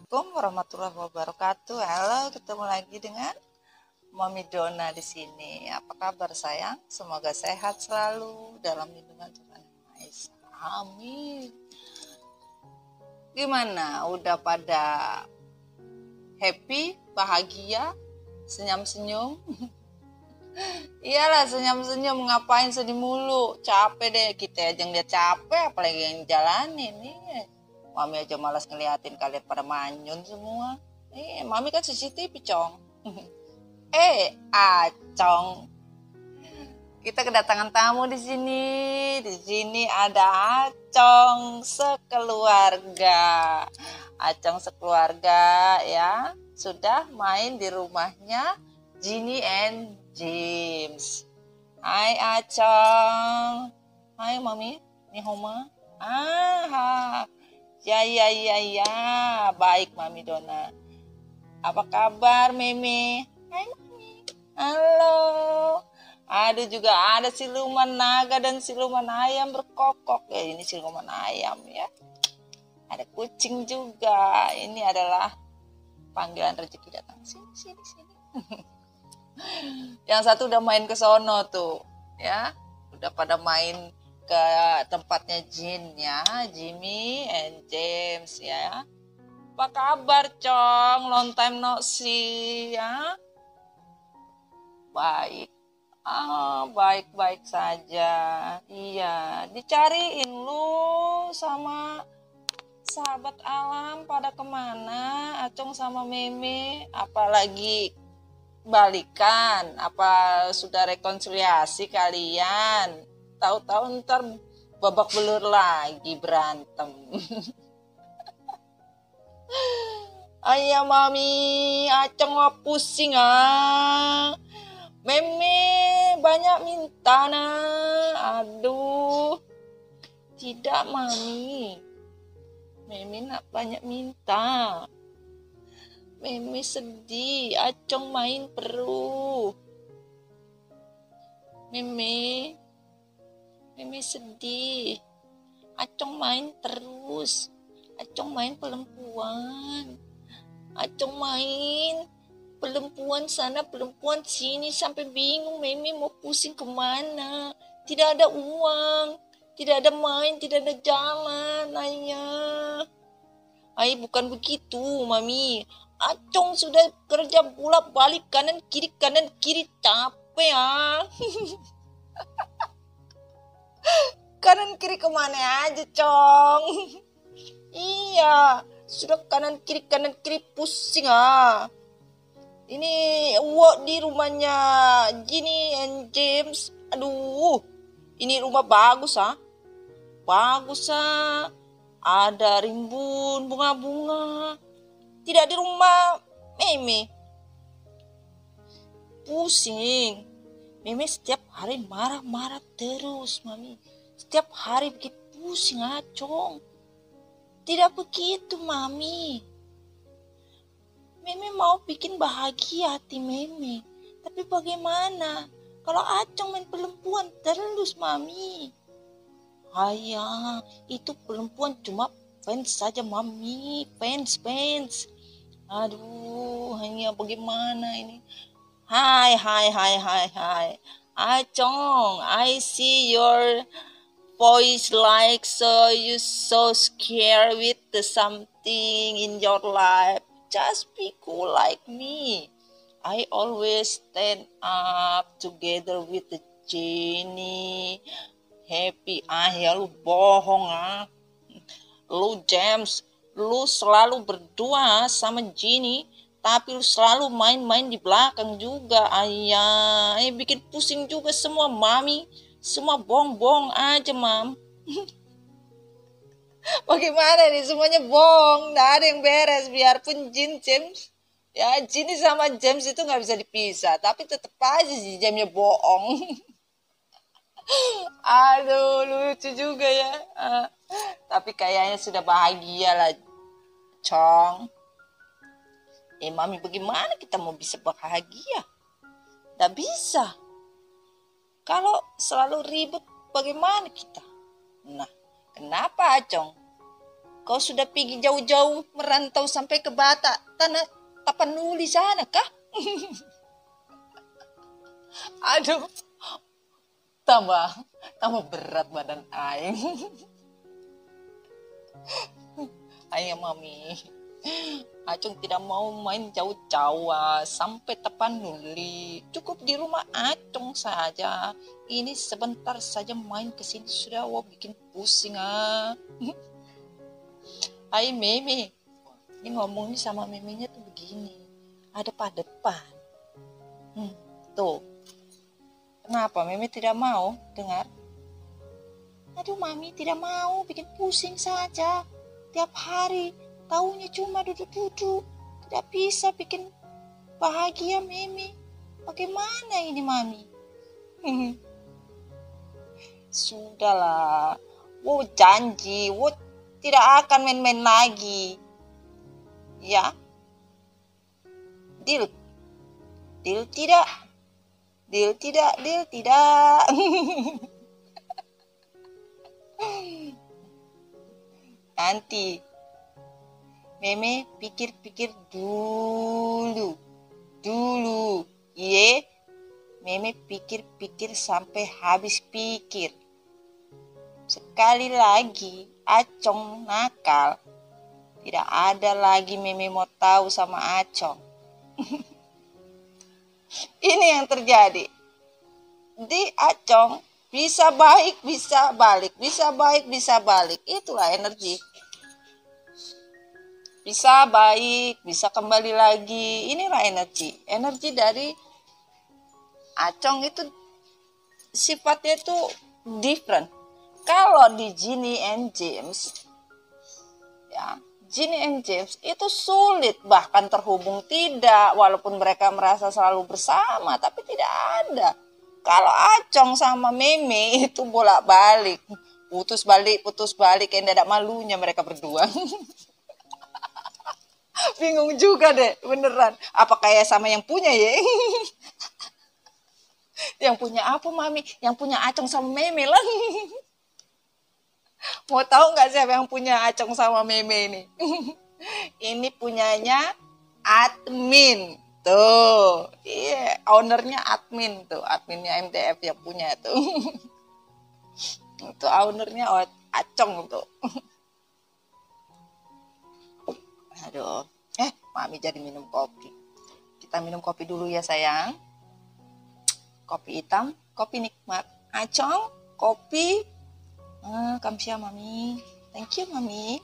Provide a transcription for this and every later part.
Assalamualaikum warahmatullahi wabarakatuh. Halo, ketemu lagi dengan Mami Dona di sini. Apa kabar sayang? Semoga sehat selalu dalam lindungan Tuhan Yang Maha Esa. Amin. Gimana? Udah pada happy, bahagia, senyum-senyum? Iyalah senyum-senyum, ngapain sedih mulu? Capek deh kita aja ngeliat capek, apalagi yang jalanin nih. Mami aja malas ngeliatin kalian pada manyun semua. Mami kan CCTV, Cong. Acong. Kita kedatangan tamu di sini. Di sini ada Acong sekeluarga. Acong sekeluarga ya. Sudah main di rumahnya Ginny and James. Hai Acong. Hai Mami. Ini Homa. Ya. Baik Mami Dona. Apa kabar Meme? Hai Mami. Halo. Ada juga ada siluman naga dan siluman ayam berkokok. Ini siluman ayam ya. Ada kucing juga. Ini adalah panggilan rezeki datang. Sini. Yang satu udah main ke sono tuh, ya. Udah pada main ke tempatnya Jin ya, Jimmy and James ya. Apa kabar, Cong? Long time no see ya. Baik. Baik-baik saja. Iya, dicariin lu sama sahabat alam pada kemana? Acong sama Meme, apalagi balikan? Apa sudah rekonsiliasi kalian? Tahu-tahu ntar babak belur lagi berantem. Ayah Mami, Acong pusing Meme banyak minta Aduh. Tidak Mami. Meme nak banyak minta. Meme sedih. Acong main perlu. Meme sedih. Acong main terus. Acong main perempuan. Acong main perempuan sana, perempuan sini, sampai bingung Meme mau pusing kemana. Tidak ada uang, tidak ada main, tidak ada jalan, ayah. Ayah bukan begitu, Mami. Acong sudah kerja bolak balik kanan kiri capek Kanan kiri kemana aja, Cong? Iya, sudah kanan kiri pusing Ini work di rumahnya Ginny and James. Aduh, ini rumah bagus Bagus Ada rimbun, bunga-bunga. Tidak di rumah Meme. Pusing. Meme setiap hari marah-marah terus, Mami. Setiap hari bikin pusing, Acong. Tidak begitu, Mami. Meme mau bikin bahagia hati Meme. Tapi bagaimana kalau Acong main perempuan terus, Mami? Ayah, itu perempuan cuma fans saja, Mami. Fans. Aduh, hanya bagaimana ini? Hai. Acong, I see your voice like you so scared with something in your life. Just be cool like me. I always stand up together with the Jenny. Happy. Ya lu bohong Lu James, lu selalu berdua sama Jenny, tapi lu selalu main-main di belakang juga, ayah. Bikin pusing juga semua, Mami. Semua bohong-bohong aja, Mam. Bagaimana nih, semuanya bohong, nggak ada yang beres. Biarpun James ya, Ginny sama James itu nggak bisa dipisah, tapi tetap aja si Jamesnya bohong. Aduh, lucu juga ya. Tapi kayaknya sudah bahagia lah, Cong. Mami, bagaimana kita mau bisa bahagia? Nggak bisa. Kalau selalu ribut, bagaimana kita? Nah, kenapa, Acong? Kau sudah pergi jauh-jauh merantau sampai ke Batak, tanah Tapanuli sana kah? Aduh, tambah berat badan aing. Ayo mami, Acung tidak mau main jauh-jauh sampai Tapanuli. Cukup di rumah Acung saja. Ini sebentar saja main ke sini sudah bikin pusing Hai Meme, ini ngomongnya sama Memenya tuh begini. Ada pada depan. Tuh. Kenapa Meme tidak mau dengar? Aduh mami tidak mau, bikin pusing saja. Tiap hari taunya cuma duduk-duduk. Tidak bisa bikin bahagia Meme. Bagaimana ini mami? Sudahlah. Wow janji. Wow tidak akan main-main lagi. Ya. Deal. Deal tidak. Deal tidak. Deal tidak. Nanti Meme pikir-pikir dulu. Iya, Meme pikir-pikir sampai habis pikir. Sekali lagi Acong nakal, tidak ada lagi Meme mau tahu sama Acong. Ini yang terjadi. Di Acong bisa baik, bisa balik, bisa baik, bisa balik. Itulah energi. Bisa baik, bisa kembali lagi. Inilah energi. Energi dari Acong itu sifatnya itu different. Kalau di Ginny and James, ya, Ginny and James itu sulit bahkan terhubung tidak, walaupun mereka merasa selalu bersama, tapi tidak ada. Kalau Acong sama Meme itu bolak-balik, putus balik, kayak tidak ada malunya mereka berdua. Bingung juga deh, beneran. Apa kayak sama yang punya ya? Yang punya apa mami? Yang punya Acong sama Meme lah. Mau tahu nggak siapa yang punya Acong sama Meme ini? Ini punyanya admin. Tuh, iya, ownernya admin tuh, adminnya MTF yang punya tuh. Itu ownernya Acong tuh. Aduh, mami jadi minum kopi. Kita minum kopi dulu ya sayang. Kopi hitam, kopi nikmat. Acong, kopi. Kamsia mami. Thank you mami.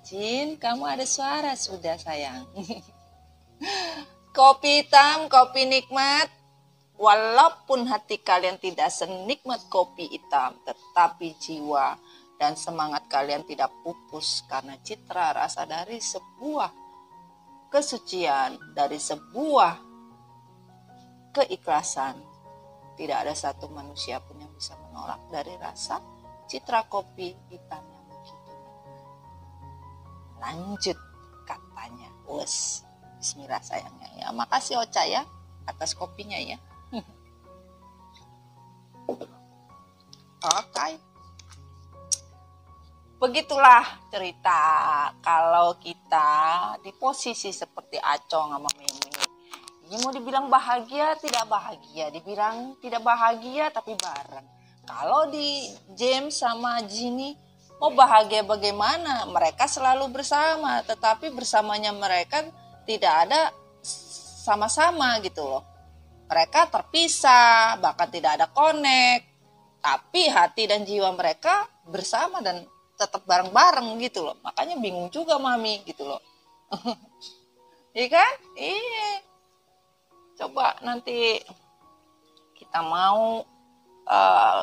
Jin, kamu ada suara sudah sayang. Kopi hitam, kopi nikmat. Walaupun hati kalian tidak senikmat kopi hitam, tetapi jiwa dan semangat kalian tidak pupus karena citra rasa dari sebuah kesucian, dari sebuah keikhlasan. Tidak ada satu manusia pun yang bisa menolak dari rasa citra kopi hitam yang begitu. Lanjut katanya. Wes, bismillah sayangnya ya. Makasih Ocha ya atas kopinya ya. Oke. Begitulah cerita kalau kita di posisi seperti Acong sama Meme. Ini mau dibilang bahagia, tidak bahagia. Dibilang tidak bahagia, tapi bareng. Kalau di James sama Ginny, mau bahagia bagaimana? Mereka selalu bersama, tetapi bersamanya mereka tidak ada sama-sama gitu loh. Mereka terpisah, bahkan tidak ada connect. Tapi hati dan jiwa mereka bersama dan tetap bareng-bareng gitu loh. Makanya bingung juga mami gitu loh. Iya kan? Iya. Coba nanti kita mau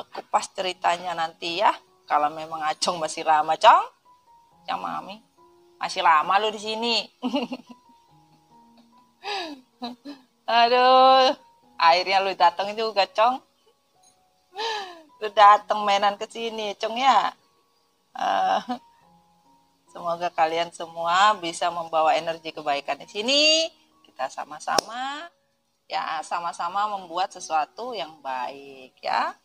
kupas ceritanya nanti ya. Kalau memang Acong masih lama, Cong. Ya mami. Masih lama lo di sini. Aduh. Akhirnya lu datang juga, Cong. Lu datang mainan ke sini, Cong ya. Semoga kalian semua bisa membawa energi kebaikan di sini. Kita sama-sama membuat sesuatu yang baik ya.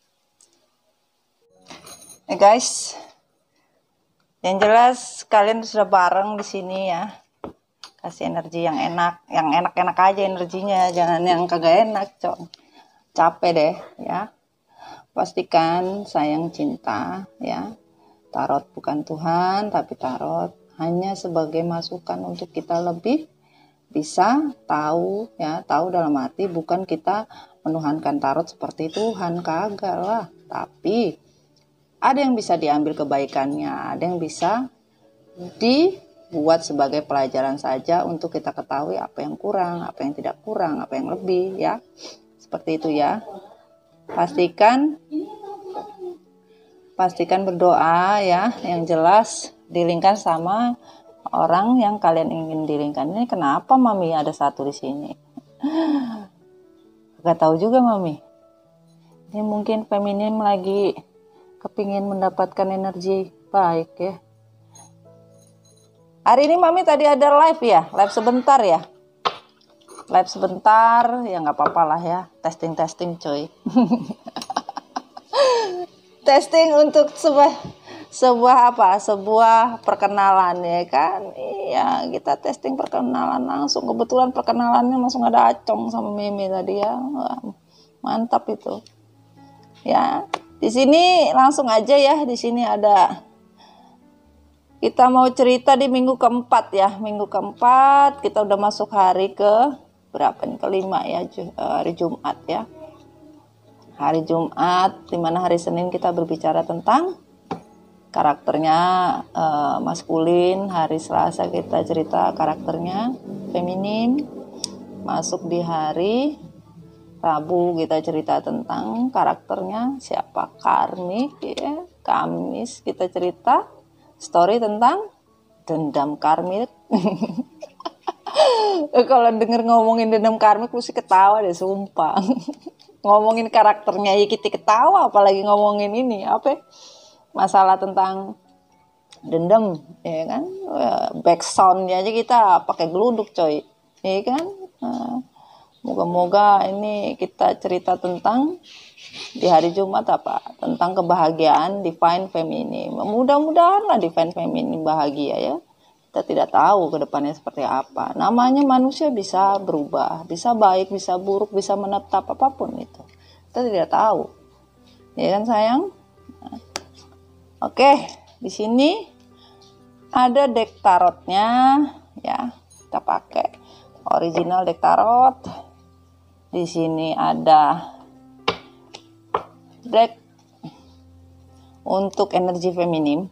Guys, Yang jelas kalian sudah bareng di sini ya. Kasih energi yang enak aja energinya, jangan yang kagak enak, capek deh ya. Pastikan sayang cinta ya. Tarot bukan Tuhan, tapi tarot hanya sebagai masukan untuk kita lebih bisa tahu ya, tahu dalam arti bukan kita menuhankan tarot seperti Tuhan, kagak lah. Tapi ada yang bisa diambil kebaikannya, ada yang bisa dibuat sebagai pelajaran saja untuk kita ketahui apa yang kurang, apa yang tidak kurang, apa yang lebih ya. Seperti itu ya. Pastikan berdoa ya, yang jelas dilingkan sama orang yang kalian ingin dilingkan. Ini kenapa Mami ada satu di sini? Gak tahu juga Mami. Ini mungkin feminim lagi kepingin mendapatkan energi baik ya. Hari ini Mami tadi ada live ya, live sebentar ya. Live sebentar ya, nggak apa-apa lah ya, testing coy. Testing untuk sebuah perkenalan ya kan. Iya, kita testing perkenalan langsung. Kebetulan perkenalannya langsung ada Acong sama Mimi tadi ya. Wah, mantap itu. Ya, di sini langsung aja ya. Di sini ada, kita mau cerita di minggu keempat ya. Minggu keempat kita udah masuk hari ke berapa nih? Kelima ya, hari Jumat ya. Hari Jumat, dimana hari Senin kita berbicara tentang karakternya maskulin. Hari Selasa kita cerita karakternya feminim. Masuk di hari Rabu kita cerita tentang karakternya siapa, karmik ya. Kamis kita cerita story tentang dendam karmik. Kalau denger ngomongin dendam karmik lu sih ketawa deh, sumpah. Ngomongin karakternya ya kita ketawa, apalagi ngomongin ini apa masalah tentang dendam ya kan. Backsoundnya aja kita pakai geluduk coy ya kan. Moga-moga ini kita cerita tentang di hari Jumat apa tentang kebahagiaan divine feminine. Mudah-mudahan lah divine feminine bahagia ya. Kita tidak tahu ke depannya seperti apa. Namanya manusia bisa berubah, bisa baik, bisa buruk, bisa menetap, apapun itu. Kita tidak tahu. Ya kan sayang? Oke, di sini ada deck tarotnya ya. Kita pakai original deck tarot. Di sini ada deck untuk energi feminim,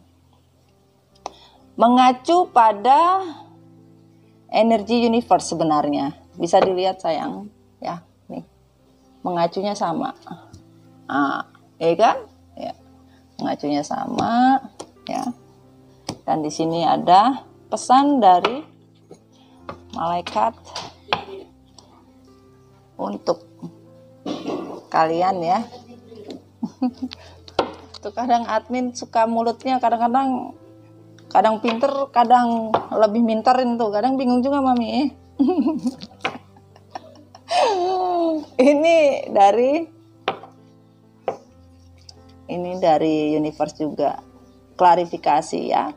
mengacu pada energi universe sebenarnya. Bisa dilihat sayang ya, nih. Mengacunya sama. Ya kan? Ya. Mengacunya sama ya. Dan di sini ada pesan dari malaikat untuk kalian ya. Tuh kadang admin suka mulutnya kadang pinter, kadang lebih minterin tuh, kadang bingung juga Mami. Ini dari universe juga, klarifikasi ya,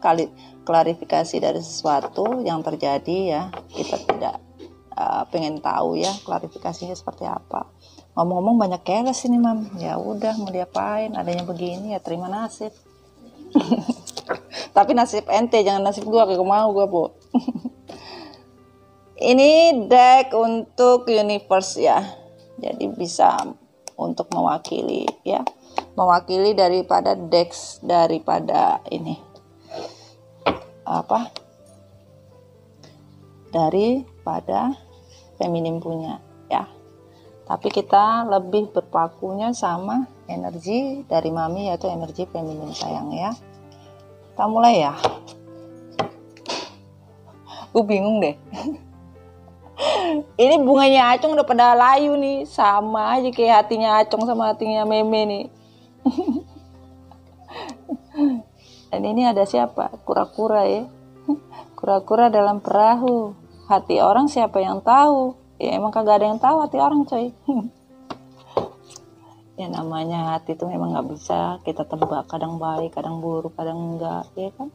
klarifikasi dari sesuatu yang terjadi ya. Kita tidak pengen tahu ya klarifikasinya seperti apa. Ngomong-ngomong banyak keles ini Mam. Ya udah mau diapain, adanya begini ya terima nasib. Tapi nasib ente, jangan nasib gua, kagak mau gua, Bu. Ini deck untuk universe ya. Jadi bisa untuk mewakili ya. Mewakili daripada decks daripada ini. Apa? Daripada feminim punya ya. Tapi kita lebih berpakunya sama energi dari Mami, yaitu energi feminim sayang ya. Kita mulai ya. Gue bingung deh. Ini bunganya Acong udah pada layu nih. Sama aja kayak hatinya Acong sama hatinya Meme nih. Dan ini ada siapa? Kura-kura ya. Kura-kura dalam perahu. Hati orang siapa yang tahu? Ya emang kagak ada yang tahu hati orang coy. Ya namanya hati itu memang gak bisa kita tebak, kadang baik, kadang buruk, kadang enggak, ya kan.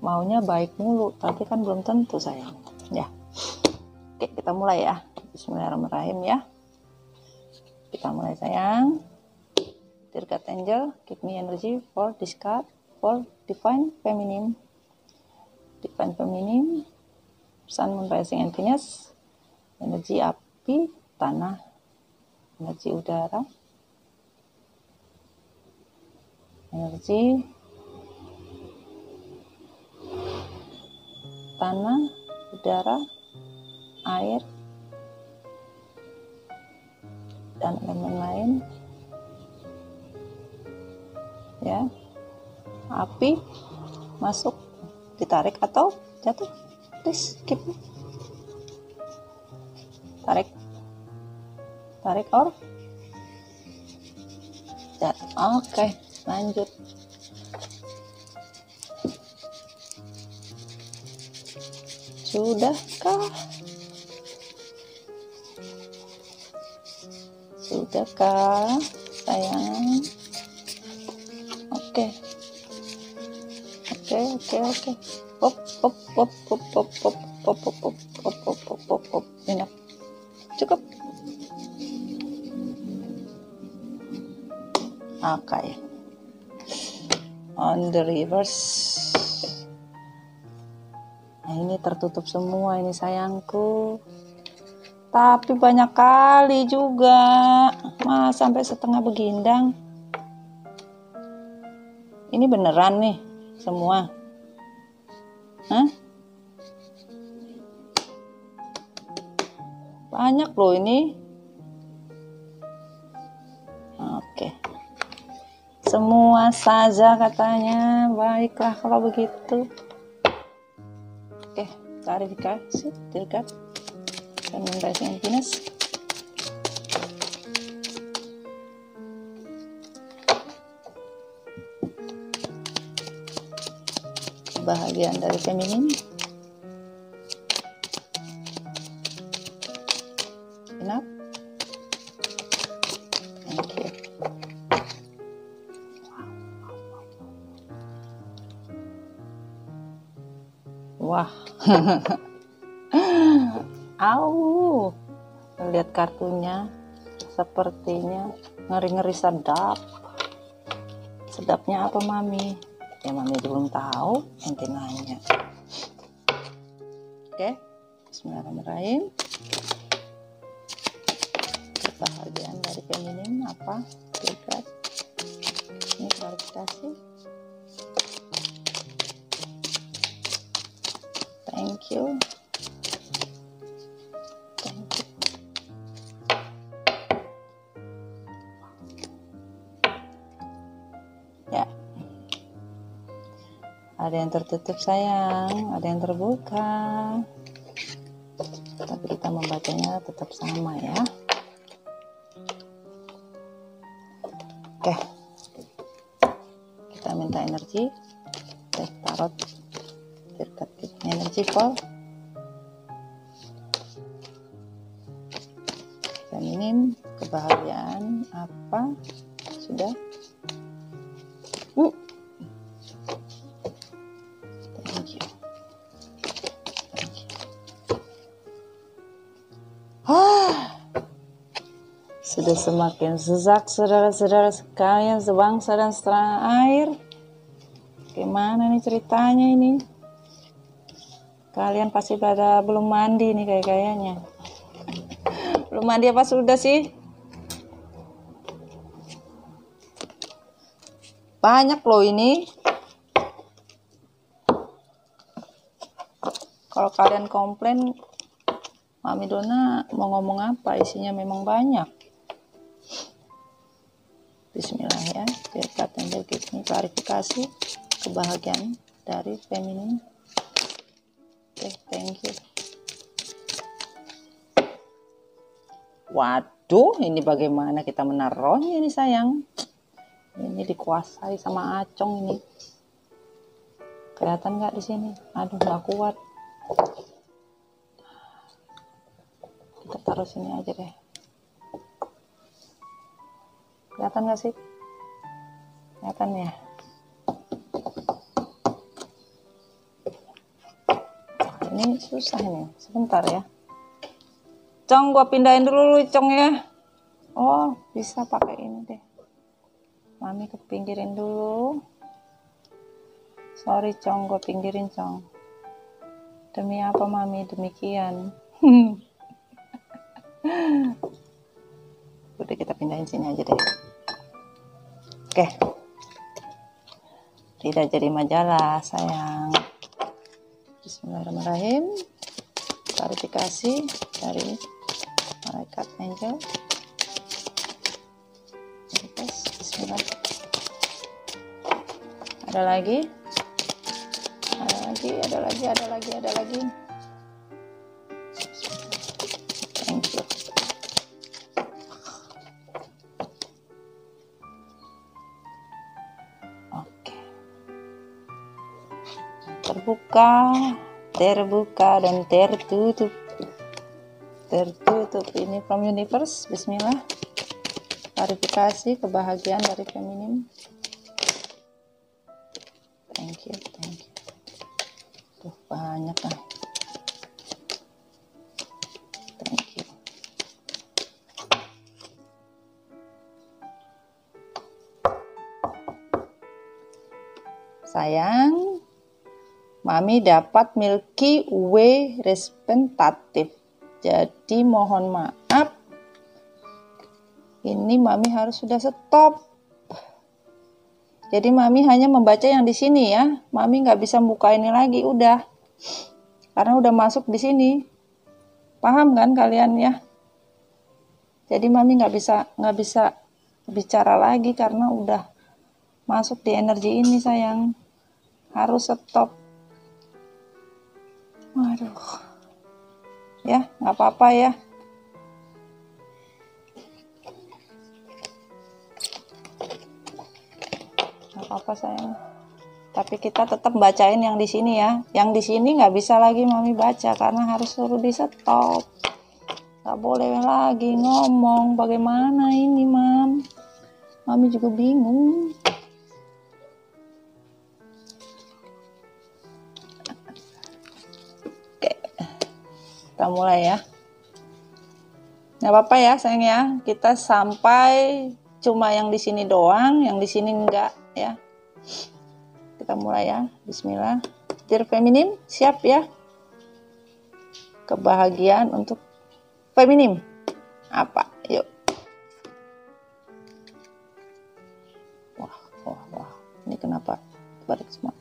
maunya baik mulu, tapi kan belum tentu sayang. Ya, oke kita mulai ya. Bismillahirrahmanirrahim ya. Kita mulai sayang. Dear God Angel, give me energy for this card, for Divine Feminine. Divine Feminine, Sun, Moon, Rising, and Venus. Energi api, tanah, energi udara, energi tanah, udara, air, dan elemen lain ya. Api masuk, ditarik atau jatuh, please keep, tarik or jatuh. Oke, lanjut. Sudahkah? Sudahkah sayang? Oke. Pop. Enak. Cukup. Oke. On the reverse. Nah, ini tertutup semua ini sayangku. Tapi banyak kali juga. Sampai setengah begindang. Ini beneran nih semua. Hah? Banyak loh ini. Oke. Semua saja katanya. Baiklah kalau begitu. Oke, klarifikasi dekat dan Rising Venus. Kebahagiaan dari feminin. Enough. Thank you. Wah. Au. Lihat kartunya sepertinya ngeri-ngeri sedap. Sedapnya apa mami? Ya mami belum tahu, nanti nanya. Oke, bismillahirrahmanirrahim. Kebahagiaan dari feminin apa? Dekat. Ini klarifikasi. Thank you. Ya. Ada yang tertutup sayang, ada yang terbuka. Tapi kita membacanya tetap sama ya. Oke. Kita minta energi. Tarot. Dekat energi for feminin, kebahagiaan apa? Sudah. Thank you. Sudah semakin sesak saudara-saudara sekalian sebangsa dan setanah air. Gimana nih ceritanya ini? Kalian pasti pada belum mandi nih kayaknya. Belum mandi apa sudah sih? Banyak loh ini. Kalau kalian komplain, Mami Dona mau ngomong apa? Isinya memang banyak. Bismillah ya. Dekat dan ini klarifikasi kebahagiaan dari feminin. Oke, thank you. Waduh, ini bagaimana kita menaruhnya ini sayang? Ini dikuasai sama Acong ini. Kelihatan nggak di sini? Aduh, nggak kuat. Kita taruh sini aja deh. Kelihatan nggak sih? Kelihatan ya? ini susah ini. Sebentar ya. Cong, gua pindahin dulu Cong ya. Oh, bisa pakai ini deh. Mami ke pinggirin dulu. Sorry Cong, gua pinggirin Cong. Demi apa Mami demikian? Udah kita pindahin sini aja deh. Oke. Tidak jadi majalah sayang. Bismillahirrahmanirrahim. Klarifikasi dari malaikat angel. Bismillah. Ada lagi. Thank you. Oke. Terbuka dan tertutup. Ini from universe. Bismillah. Klarifikasi kebahagiaan dari feminim. Thank you. Tuh banyak kan. Thank you. Sayang, Mami dapat Milky Way representatif. Jadi mohon maaf. Ini Mami harus sudah stop. Jadi Mami hanya membaca yang di sini ya. Mami nggak bisa buka ini lagi, udah. Karena udah masuk di sini. Paham kan kalian ya? Jadi Mami nggak bisa bicara lagi karena udah masuk di energi ini sayang. Harus stop. Waduh. Ya, nggak apa-apa ya. Apa sayang, tapi kita tetap bacain yang di sini ya. Yang di sini nggak bisa lagi Mami baca karena harus suruh di stop. Nggak boleh lagi ngomong. Bagaimana ini Mami juga bingung. Oke, kita mulai ya. Nggak apa-apa ya sayang ya. Kita sampai cuma yang di sini doang, yang di sini enggak ya. Kita mulai ya. Bismillah. Dear feminim, siap ya? Kebahagiaan untuk feminim. Apa? Yuk. Wah. Ini kenapa balik semua?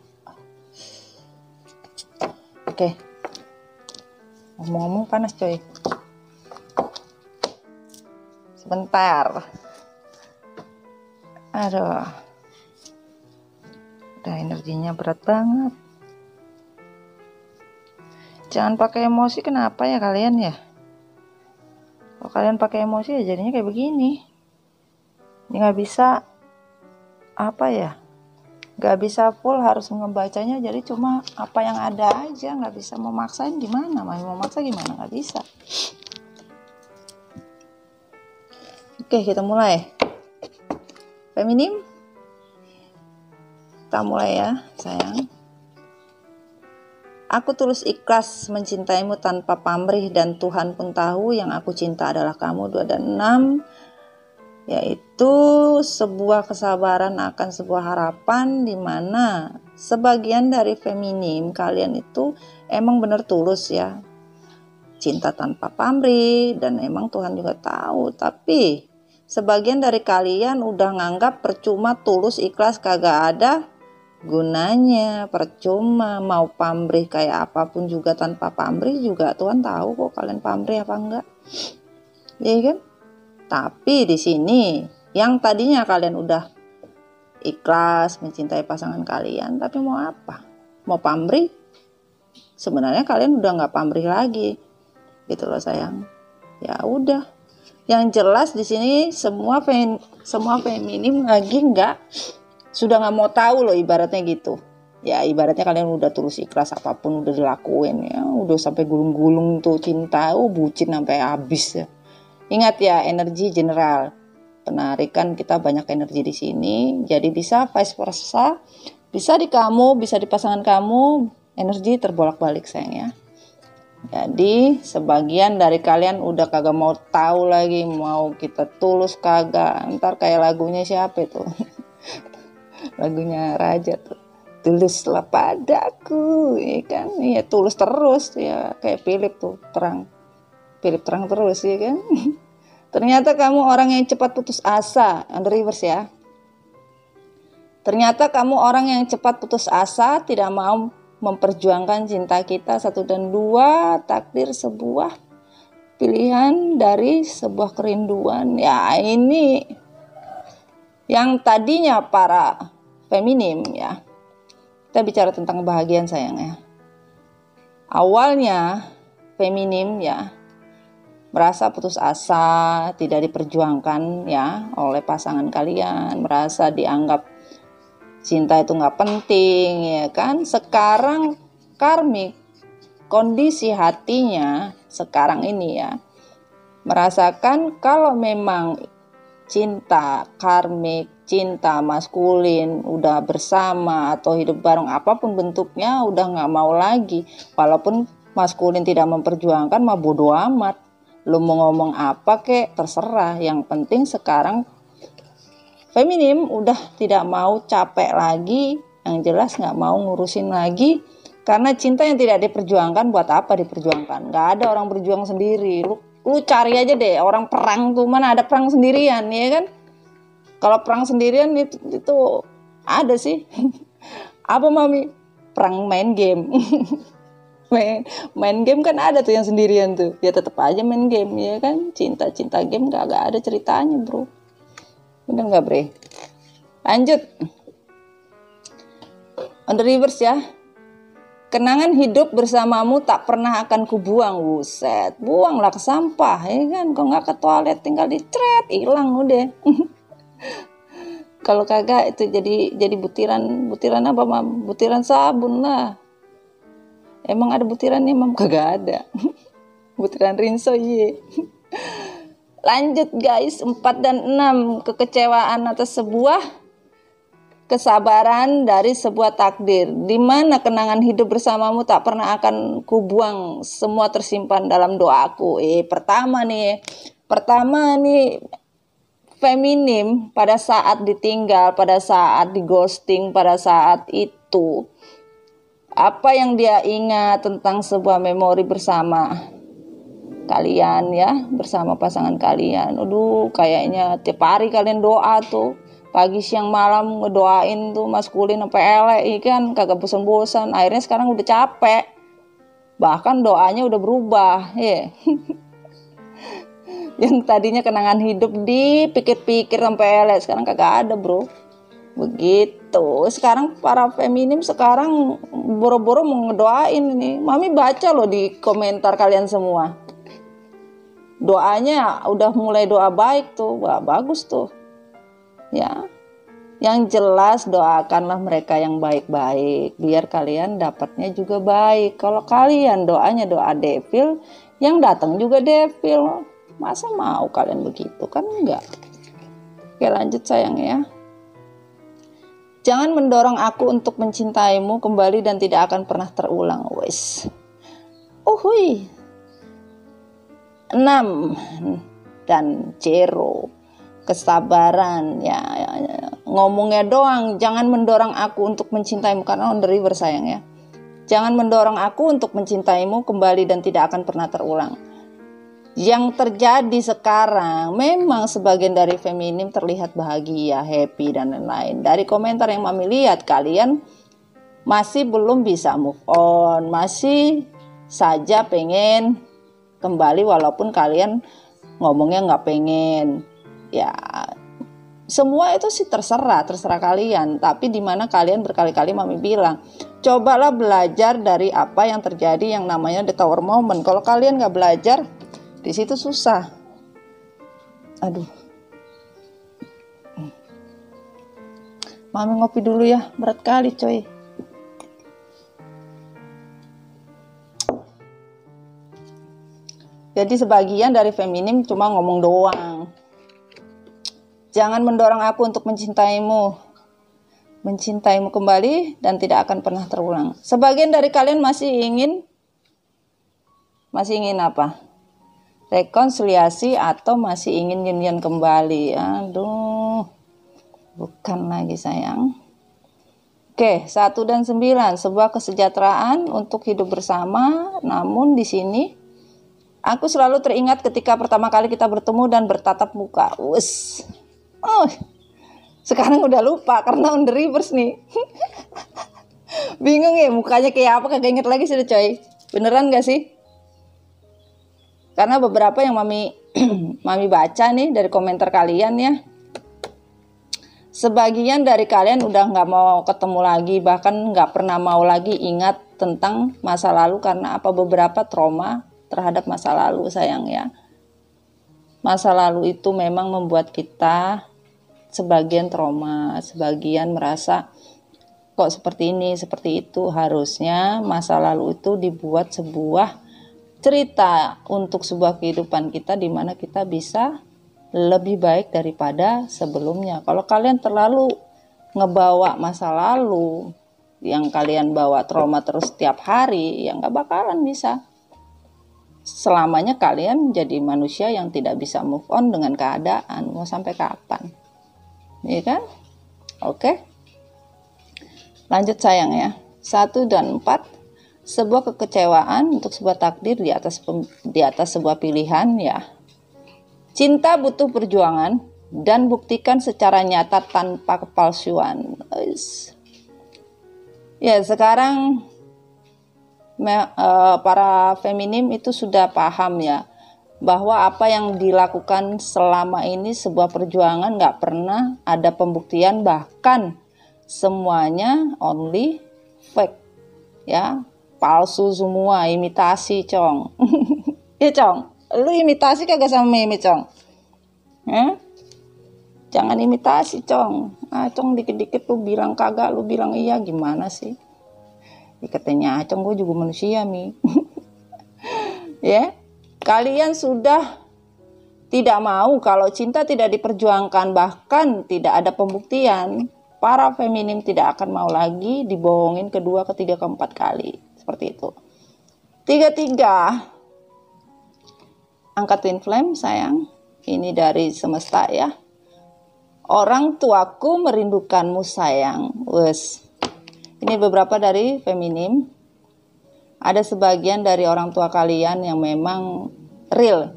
Oke. Ngomong-ngomong panas coy. Sebentar. Aduh. Udah energinya berat banget. Jangan pakai emosi, kenapa ya kalian ya? Kalau kalian pakai emosi ya jadinya kayak begini. Ini nggak bisa apa ya? Nggak bisa full, harus ngebacanya jadi cuma apa yang ada aja, nggak bisa memaksain gimana? Mau maksa gimana? Nggak bisa. Oke, kita mulai. Feminim. Kita mulai ya, sayang. Aku tulus ikhlas mencintaimu tanpa pamrih dan Tuhan pun tahu yang aku cinta adalah kamu. 2 dan 6, yaitu sebuah kesabaran akan sebuah harapan di mana sebagian dari feminim kalian itu emang bener tulus ya. Cinta tanpa pamrih dan emang Tuhan juga tahu, tapi sebagian dari kalian udah nganggap percuma tulus ikhlas kagak ada gunanya, percuma mau pamrih kayak apapun juga tanpa pamrih juga Tuhan tahu kok kalian pamrih apa enggak. Ya kan? Tapi di sini yang tadinya kalian udah ikhlas mencintai pasangan kalian, tapi mau apa? Mau pamrih? Sebenarnya kalian udah nggak pamrih lagi, gitu loh sayang. Ya udah. Yang jelas di sini semua feminim lagi sudah nggak mau tahu loh, ibaratnya gitu. Ya ibaratnya kalian udah tulus ikhlas apapun udah dilakuin ya, udah sampai gulung-gulung tuh cinta, bucin sampai habis ya. Ingat ya, energi general. Penarikan kita banyak energi di sini, jadi bisa vice versa, bisa di kamu, bisa di pasangan kamu, energi terbolak-balik sayang ya. Jadi sebagian dari kalian udah kagak mau tahu lagi mau kita tulus kagak. Ntar kayak lagunya siapa itu? Lagunya Raja tuh. Tuluslah padaku, ya kan? Iya tulus terus ya kayak Philip tuh terang. Philip terang terus ya kan? Ternyata kamu orang yang cepat putus asa. Under reverse ya. Ternyata kamu orang yang cepat putus asa, tidak mau memperjuangkan cinta kita. 1 dan 2, takdir sebuah pilihan dari sebuah kerinduan. Ya ini yang tadinya para feminim ya. Kita bicara tentang kebahagiaan sayang ya. Awalnya feminim ya merasa putus asa, tidak diperjuangkan ya oleh pasangan kalian, merasa dianggap cinta itu nggak penting ya kan. Sekarang karmik kondisi hatinya sekarang ini ya merasakan kalau memang cinta karmik, cinta maskulin udah bersama atau hidup bareng apapun bentuknya udah nggak mau lagi. Walaupun maskulin tidak memperjuangkan mah bodo amat, lu mau ngomong apa kek terserah, yang penting sekarang feminim udah tidak mau capek lagi, yang jelas nggak mau ngurusin lagi. Karena cinta yang tidak diperjuangkan, buat apa diperjuangkan? Nggak ada orang berjuang sendiri. Lu cari aja deh orang perang tuh, mana ada perang sendirian ya kan? Kalau perang sendirian itu ada sih. Apa mami? Perang main game. main game kan ada tuh yang sendirian tuh. Ya tetap aja main game ya kan? Cinta game nggak ada ceritanya bro. Bener nggak bre? Lanjut. On the reverse ya. Kenangan hidup bersamamu tak pernah akan kubuang. Buset, buanglah ke sampah ya kan. Kok nggak ke toilet tinggal dicret, hilang udah. Kalau kagak itu jadi butiran apa mam? Butiran sabun lah. Emang ada butirannya mam? Kagak ada. Butiran rinso iya. Lanjut guys, 4 dan 6, kekecewaan atas sebuah kesabaran dari sebuah takdir, di mana kenangan hidup bersamamu tak pernah akan kubuang, semua tersimpan dalam doaku. Pertama nih feminim pada saat ditinggal, pada saat di ghosting, pada saat itu apa yang dia ingat tentang sebuah memori bersama kalian ya, bersama pasangan kalian. Aduh, kayaknya tiap hari kalian doa tuh, pagi siang malam ngedoain tuh maskulin sampai elek kan, kagak bosan-bosan. Akhirnya sekarang udah capek, bahkan doanya udah berubah ya. Yang tadinya kenangan hidup dipikir-pikir sampai elek, sekarang kagak ada bro. Begitu. Sekarang para feminim sekarang boro-boro mau ngedoain ini. Mami baca loh di komentar kalian semua, doanya udah mulai doa baik tuh. Wah bagus tuh ya. Yang jelas doakanlah mereka yang baik-baik, biar kalian dapatnya juga baik. Kalau kalian doanya doa devil, yang datang juga devil. Masa mau kalian begitu? Kan enggak. Oke lanjut sayang ya. Jangan mendorong aku untuk mencintaimu kembali dan tidak akan pernah terulang. Wes. Uhui. 6 dan 0, kesabaran ya. Ngomongnya doang, jangan mendorong aku untuk mencintaimu, karena on the river sayang ya. Jangan mendorong aku untuk mencintaimu kembali dan tidak akan pernah terulang. Yang terjadi sekarang memang sebagian dari feminim terlihat bahagia, happy dan lain-lain. Dari komentar yang Mami lihat, kalian masih belum bisa move on, masih saja pengen kembali walaupun kalian ngomongnya nggak pengen. Ya semua itu sih terserah kalian. Tapi dimana kalian berkali-kali Mami bilang, cobalah belajar dari apa yang terjadi yang namanya the tower moment. Kalau kalian nggak belajar, di situ susah. Aduh, Mami ngopi dulu ya, berat kali coy. Jadi sebagian dari feminim cuma ngomong doang. Jangan mendorong aku untuk mencintaimu kembali dan tidak akan pernah terulang. Sebagian dari kalian masih ingin Masih ingin apa? Rekonsiliasi atau masih ingin union kembali? Aduh, bukan lagi sayang. Oke, 1 dan 9, sebuah kesejahteraan untuk hidup bersama. Namun di sini aku selalu teringat ketika pertama kali kita bertemu dan bertatap muka. Wes. Oh, sekarang udah lupa karena on the reverse nih. Bingung ya mukanya kayak apa, kagak inget lagi sudah coy. Beneran gak sih? Karena beberapa yang mami mami baca nih dari komentar kalian ya. Sebagian dari kalian udah gak mau ketemu lagi, bahkan gak pernah mau lagi ingat tentang masa lalu karena apa? Beberapa trauma terhadap masa lalu sayang ya. Masa lalu itu memang membuat kita sebagian trauma, sebagian merasa kok seperti ini, seperti itu. Harusnya masa lalu itu dibuat sebuah cerita untuk sebuah kehidupan kita di mana kita bisa lebih baik daripada sebelumnya. Kalau kalian terlalu ngebawa masa lalu, yang kalian bawa trauma terus setiap hari, ya nggak bakalan bisa. Selamanya kalian jadi manusia yang tidak bisa move on dengan keadaan. Mau sampai kapan? Iya kan? Oke. Lanjut sayang ya. 1 dan 4. Sebuah kekecewaan untuk sebuah takdir di atas sebuah pilihan ya. Cinta butuh perjuangan dan buktikan secara nyata tanpa kepalsuan. Ya, sekarang para feminim itu sudah paham ya bahwa apa yang dilakukan selama ini sebuah perjuangan, nggak pernah ada pembuktian, bahkan semuanya only fake ya, palsu semua, imitasi cong. Ya cong, lu imitasi kagak sama Mimi cong? Jangan imitasi cong. Cong dikit-dikit lu bilang kagak, lu bilang iya, gimana sih? Katanya Acong, gue juga manusia Mi. Ya, kalian sudah tidak mau kalau cinta tidak diperjuangkan, bahkan tidak ada pembuktian. Para feminim tidak akan mau lagi dibohongin kedua, ketiga, keempat kali. Seperti itu. 3 angka twin flame sayang. Ini dari semesta ya. Orang tuaku merindukanmu sayang. Wes. Ini beberapa dari feminim. Ada sebagian dari orang tua kalian yang memang real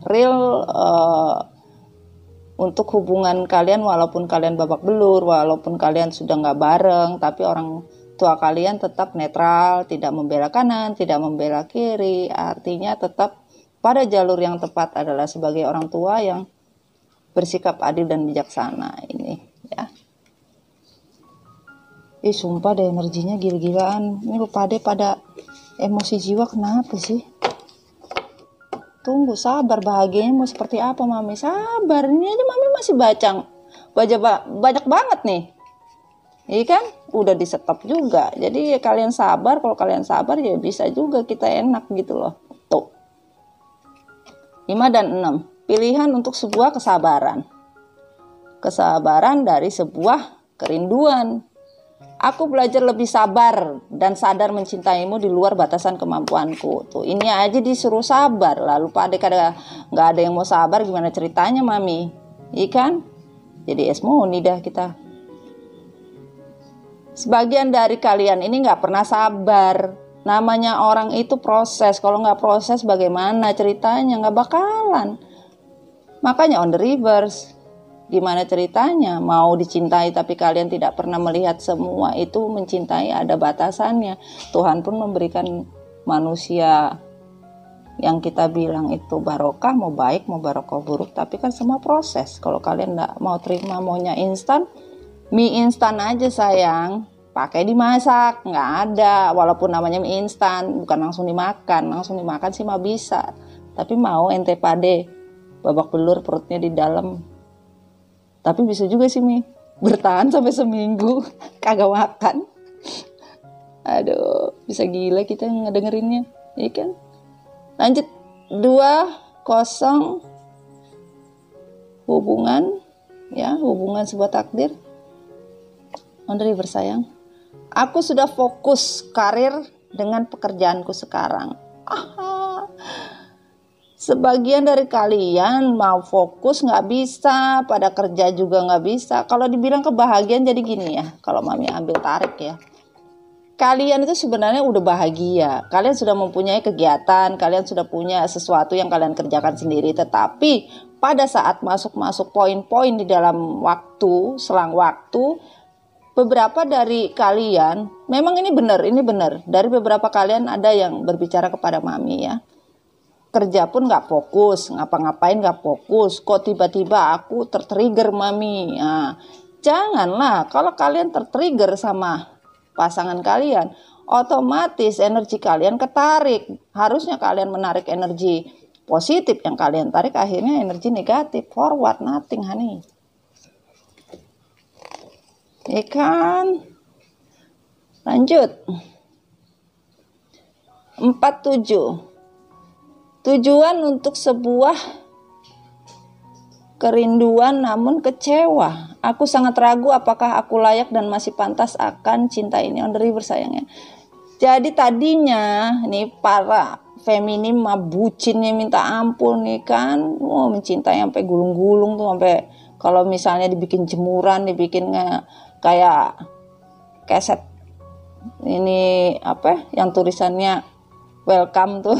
untuk hubungan kalian, walaupun kalian babak belur, walaupun kalian sudah nggak bareng, tapi orang tua kalian tetap netral, tidak membela kanan, tidak membela kiri. Artinya tetap pada jalur yang tepat adalah sebagai orang tua yang bersikap adil dan bijaksana ini ya. Sumpah deh energinya gila-gilaan. Ini lu pada emosi jiwa kenapa sih? Tunggu, sabar, bahagianya mau seperti apa Mami? Sabar, ini aja Mami masih banyak banget nih. Iya kan? Udah di stop juga. Jadi ya kalian sabar, kalau kalian sabar ya bisa juga kita enak gitu loh. Tuh. 5 dan 6. Pilihan untuk sebuah kesabaran. Kesabaran dari sebuah kerinduan. Aku belajar lebih sabar dan sadar mencintaimu di luar batasan kemampuanku. Tuh, ini aja disuruh sabar. Lalu pada nggak ada yang mau sabar, gimana ceritanya Mami? Iya kan? Jadi esmoni dah kita. Sebagian dari kalian ini nggak pernah sabar. Namanya orang itu proses. Kalau nggak proses bagaimana ceritanya? Nggak bakalan. Makanya on the reverse. Gimana ceritanya? Mau dicintai tapi kalian tidak pernah melihat semua itu mencintai ada batasannya. Tuhan pun memberikan manusia yang kita bilang itu barokah, mau baik mau barokah buruk, tapi kan semua proses. Kalau kalian nggak mau terima maunya instan, mie instan aja sayang, pakai dimasak, nggak ada. Walaupun namanya mie instan, bukan langsung dimakan sih mah bisa. Tapi mau ente pade babak belur perutnya di dalam. Tapi bisa juga sih Mi bertahan sampai seminggu kagak makan. Aduh, bisa gila kita ngedengerinnya, ya kan? Lanjut 20 hubungan ya, hubungan sebuah takdir. Ondri bersayang. Aku sudah fokus karir dengan pekerjaanku sekarang. Sebagian dari kalian mau fokus nggak bisa, pada kerja juga nggak bisa. Kalau dibilang kebahagiaan jadi gini ya, kalau Mami ambil tarik ya. Kalian itu sebenarnya udah bahagia, kalian sudah mempunyai kegiatan, kalian sudah punya sesuatu yang kalian kerjakan sendiri. Tetapi pada saat masuk poin-poin di dalam waktu, selang waktu, beberapa dari kalian, memang ini benar, dari beberapa kalian ada yang berbicara kepada Mami ya, kerja pun gak fokus, ngapa-ngapain gak fokus, kok tiba-tiba aku tertrigger Mami. Nah, janganlah, kalau kalian tertrigger sama pasangan kalian, otomatis energi kalian ketarik. Harusnya kalian menarik energi positif, yang kalian tarik akhirnya energi negatif. Forward nothing honey, ya kan? Lanjut 47. Tujuan untuk sebuah kerinduan namun kecewa. Aku sangat ragu apakah aku layak dan masih pantas akan cinta ini. On the river sayangnya. Jadi tadinya nih para feminim mah bucinnya minta ampun nih kan. Mencintai sampai gulung-gulung tuh, sampai kalau misalnya dibikin jemuran, dibikin kayak keset ini apa yang tulisannya welcome tuh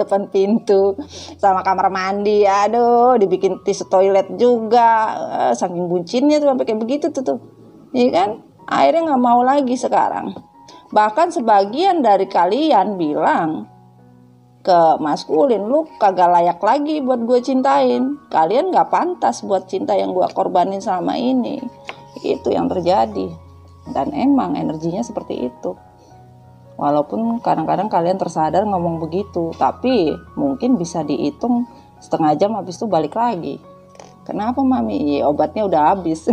depan pintu sama kamar mandi, aduh dibikin tisu toilet juga, saking bucinnya tuh sampai kayak begitu tuh, ya kan? Akhirnya nggak mau lagi sekarang. Bahkan sebagian dari kalian bilang ke maskulin, lu kagak layak lagi buat gue cintain, kalian nggak pantas buat cinta yang gue korbanin selama ini. Itu yang terjadi, dan emang energinya seperti itu. Walaupun kadang-kadang kalian tersadar ngomong begitu, tapi mungkin bisa dihitung setengah jam habis itu balik lagi. Kenapa Mami? Ya, obatnya udah habis.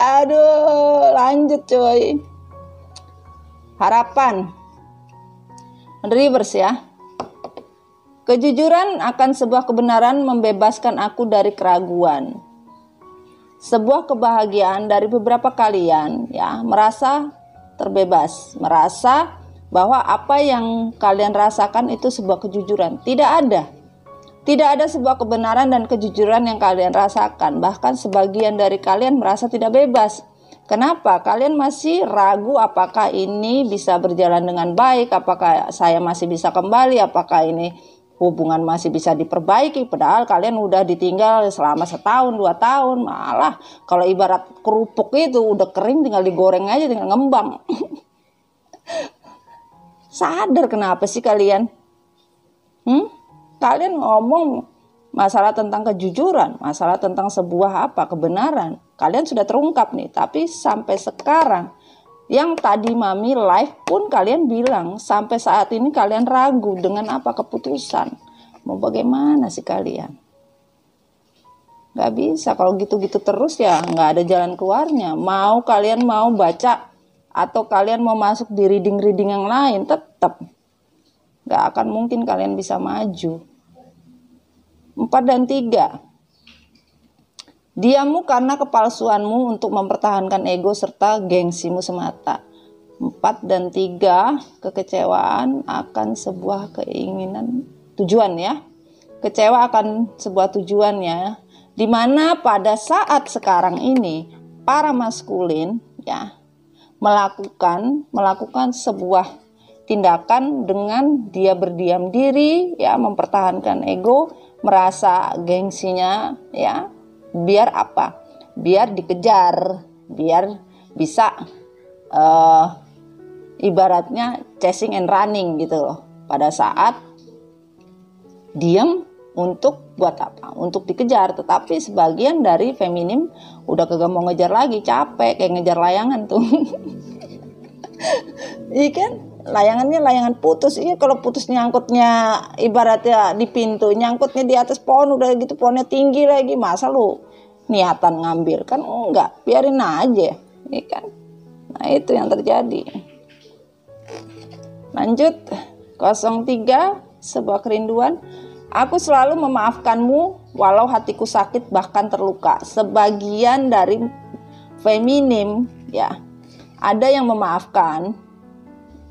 Aduh, lanjut coy. Harapan reverse ya. Kejujuran akan sebuah kebenaran membebaskan aku dari keraguan. Sebuah kebahagiaan dari beberapa kalian ya, merasa terbebas, merasa bahwa apa yang kalian rasakan itu sebuah kejujuran. Tidak ada sebuah kebenaran dan kejujuran yang kalian rasakan. Bahkan sebagian dari kalian merasa tidak bebas. Kenapa? Kalian masih ragu apakah ini bisa berjalan dengan baik, apakah saya masih bisa kembali, apakah ini hubungan masih bisa diperbaiki. Padahal kalian udah ditinggal selama 1 tahun, 2 tahun. Malah kalau ibarat kerupuk itu udah kering, tinggal digoreng aja, tinggal ngembang. Sadar kenapa sih kalian? Kalian ngomong masalah tentang kejujuran, masalah tentang sebuah kebenaran. Kalian sudah terungkap nih, tapi sampai sekarang yang tadi Mami live pun kalian bilang sampai saat ini kalian ragu dengan apa keputusan. Mau bagaimana sih kalian? Gak bisa kalau gitu-gitu terus ya, gak ada jalan keluarnya. Mau kalian mau baca atau kalian mau masuk di reading-reading yang lain, tetap gak akan mungkin kalian bisa maju. 4 dan 3. Diammu karena kepalsuanmu untuk mempertahankan ego serta gengsimu semata. 4 dan 3, kekecewaan akan sebuah keinginan tujuan ya. Kecewa akan sebuah tujuan ya. Dimana pada saat sekarang ini para maskulin ya melakukan sebuah tindakan dengan dia berdiam diri ya, mempertahankan ego, merasa gengsinya ya. Biar apa? Biar dikejar, biar bisa ibaratnya chasing and running gitu loh. Pada saat diam untuk buat apa? Untuk dikejar. Tetapi sebagian dari feminim udah kagak mau ngejar lagi, capek kayak ngejar layangan tuh. Iya kan? Layangan putus. Iya, kalau putus nyangkutnya ibaratnya di pintu, nyangkutnya di atas pohon, udah gitu pohonnya tinggi lagi, masa lu niatan ngambil? Kan enggak, biarin aja, iya kan? Nah, itu yang terjadi. Lanjut 03, sebuah kerinduan. Aku selalu memaafkanmu walau hatiku sakit bahkan terluka. Sebagian dari feminim ya, ada yang memaafkan,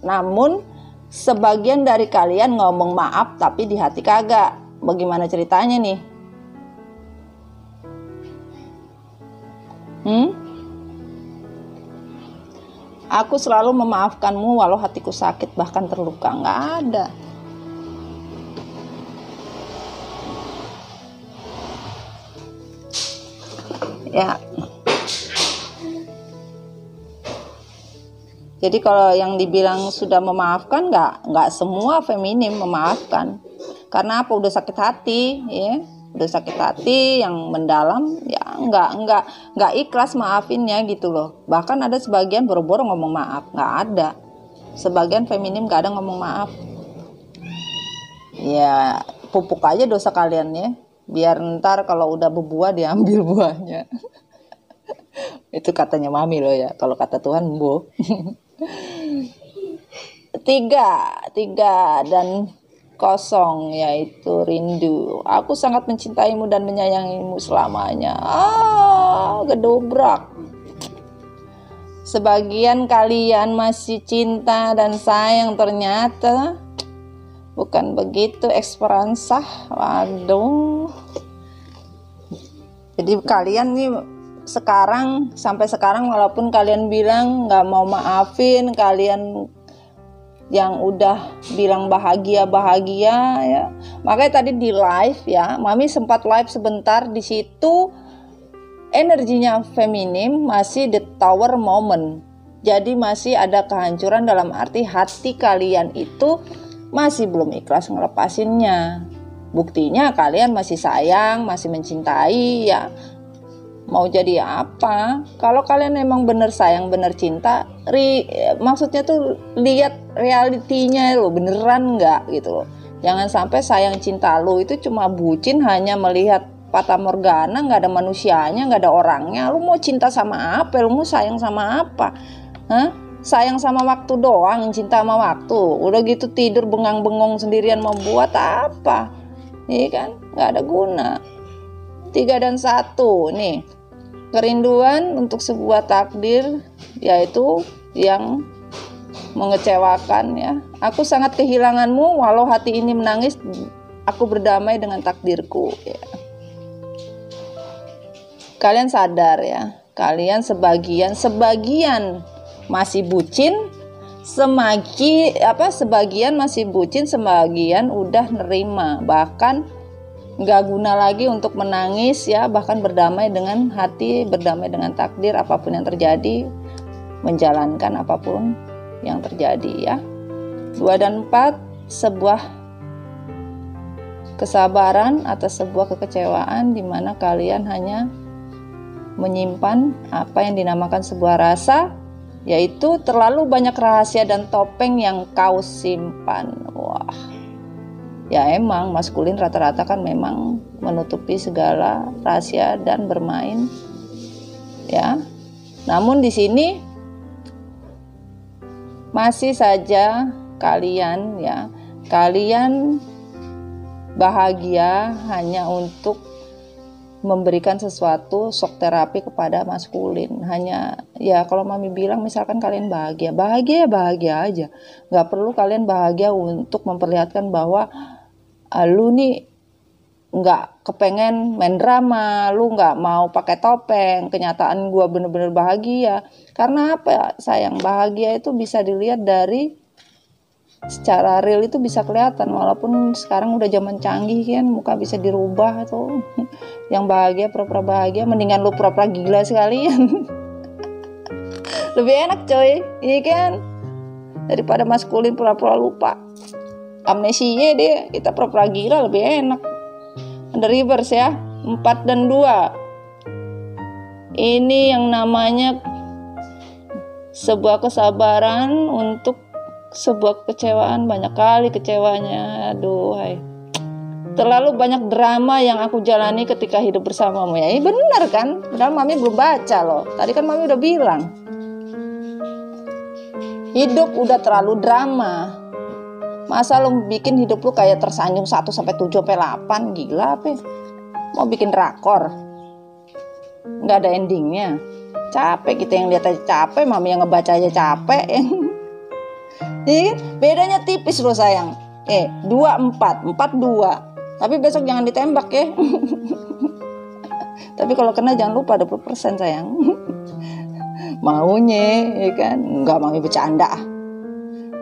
namun Sebagian dari kalian ngomong maaf tapi di hati kagak. Bagaimana ceritanya nih? Aku selalu memaafkanmu walau hatiku sakit bahkan terluka. Nggak ada. Ya. Jadi kalau yang dibilang sudah memaafkan, nggak semua feminim memaafkan. Karena apa? Udah sakit hati, ya. Udah sakit hati yang mendalam, ya nggak ikhlas maafinnya gitu loh. Bahkan ada sebagian boro-boro ngomong maaf, nggak ada. Sebagian feminim nggak ada ngomong maaf. Ya pupuk aja dosa kalian ya. Biar ntar kalau udah berbuah diambil buahnya. Itu katanya mami loh ya. Kalau kata Tuhan bu. Tiga dan kosong, yaitu rindu. Aku sangat mencintaimu dan menyayangimu selamanya. Gedobrak. Sebagian kalian masih cinta dan sayang, ternyata bukan begitu eksperensah. Waduh. Jadi kalian nih sampai sekarang walaupun kalian bilang nggak mau maafin, kalian yang udah bilang bahagia ya. Makanya tadi di live ya, mami sempat live sebentar, di situ energinya feminim masih the tower moment. Jadi masih ada kehancuran dalam arti hati kalian itu masih belum ikhlas ngelepasinnya. Buktinya kalian masih sayang, masih mencintai ya. Mau jadi apa? Kalau kalian emang bener sayang, bener cinta, maksudnya tuh lihat realitinya lo, beneran nggak gitu loh. Jangan sampai sayang cinta lo itu cuma bucin, hanya melihat fata morgana, nggak ada manusianya, nggak ada orangnya. Lo mau cinta sama apa? Lo mau sayang sama apa? Sayang sama waktu doang, cinta sama waktu. Udah gitu tidur bengang-bengong sendirian, mau buat apa? Iya kan? Nggak ada guna. 3 dan 1 nih, kerinduan untuk sebuah takdir, yaitu yang mengecewakan ya. Aku sangat kehilanganmu, walau hati ini menangis, aku berdamai dengan takdirku ya. Kalian sadar ya, kalian sebagian masih bucin, sebagian masih bucin, sebagian udah nerima, bahkan nggak guna lagi untuk menangis ya, bahkan berdamai dengan hati, berdamai dengan takdir apapun yang terjadi, menjalankan apapun yang terjadi ya. 2 dan 4, sebuah kesabaran atas sebuah kekecewaan di mana kalian hanya menyimpan apa yang dinamakan sebuah rasa, yaitu terlalu banyak rahasia dan topeng yang kau simpan. Wah. Ya emang maskulin rata-rata kan memang menutupi segala rahasia dan bermain ya. Namun di sini masih saja kalian bahagia hanya untuk memberikan sesuatu shock terapi kepada maskulin. Hanya ya kalau mami bilang misalkan kalian bahagia aja, nggak perlu kalian bahagia untuk memperlihatkan bahwa lu nih nggak kepengen main drama, lu nggak mau pakai topeng, kenyataan gua bener-bener bahagia. Karena apa? Sayang, bahagia itu bisa dilihat dari secara real, itu bisa kelihatan. Walaupun sekarang udah zaman canggih kan, muka bisa dirubah tuh. Yang bahagia pura-pura bahagia, mendingan lu pura-pura gila sekalian. Lebih enak coy, iya kan? Daripada maskulin pura-pura lupa, amnesia deh, kita pura-pura gila lebih enak. Ada reverse ya. 4 dan 2, ini yang namanya sebuah kesabaran untuk sebuah kekecewaan. Banyak kali kecewanya, aduh hai. Terlalu banyak drama yang aku jalani ketika hidup bersamamu ya. Ini benar kan? Padahal mami belum baca loh. Tadi kan mami udah bilang, hidup udah terlalu drama. Masa lu bikin hidup lu kayak tersanjung 1 sampai 7 sampai 8, gila apa? Mau bikin drakor, nggak ada endingnya. Capek kita yang lihat aja capek, mami yang ngebaca aja capek. Bedanya tipis loh sayang. 2 4, 4 2. Tapi besok jangan ditembak ya. Tapi kalau kena jangan lupa 20% sayang. Maunya ya kan, enggak mau bercanda.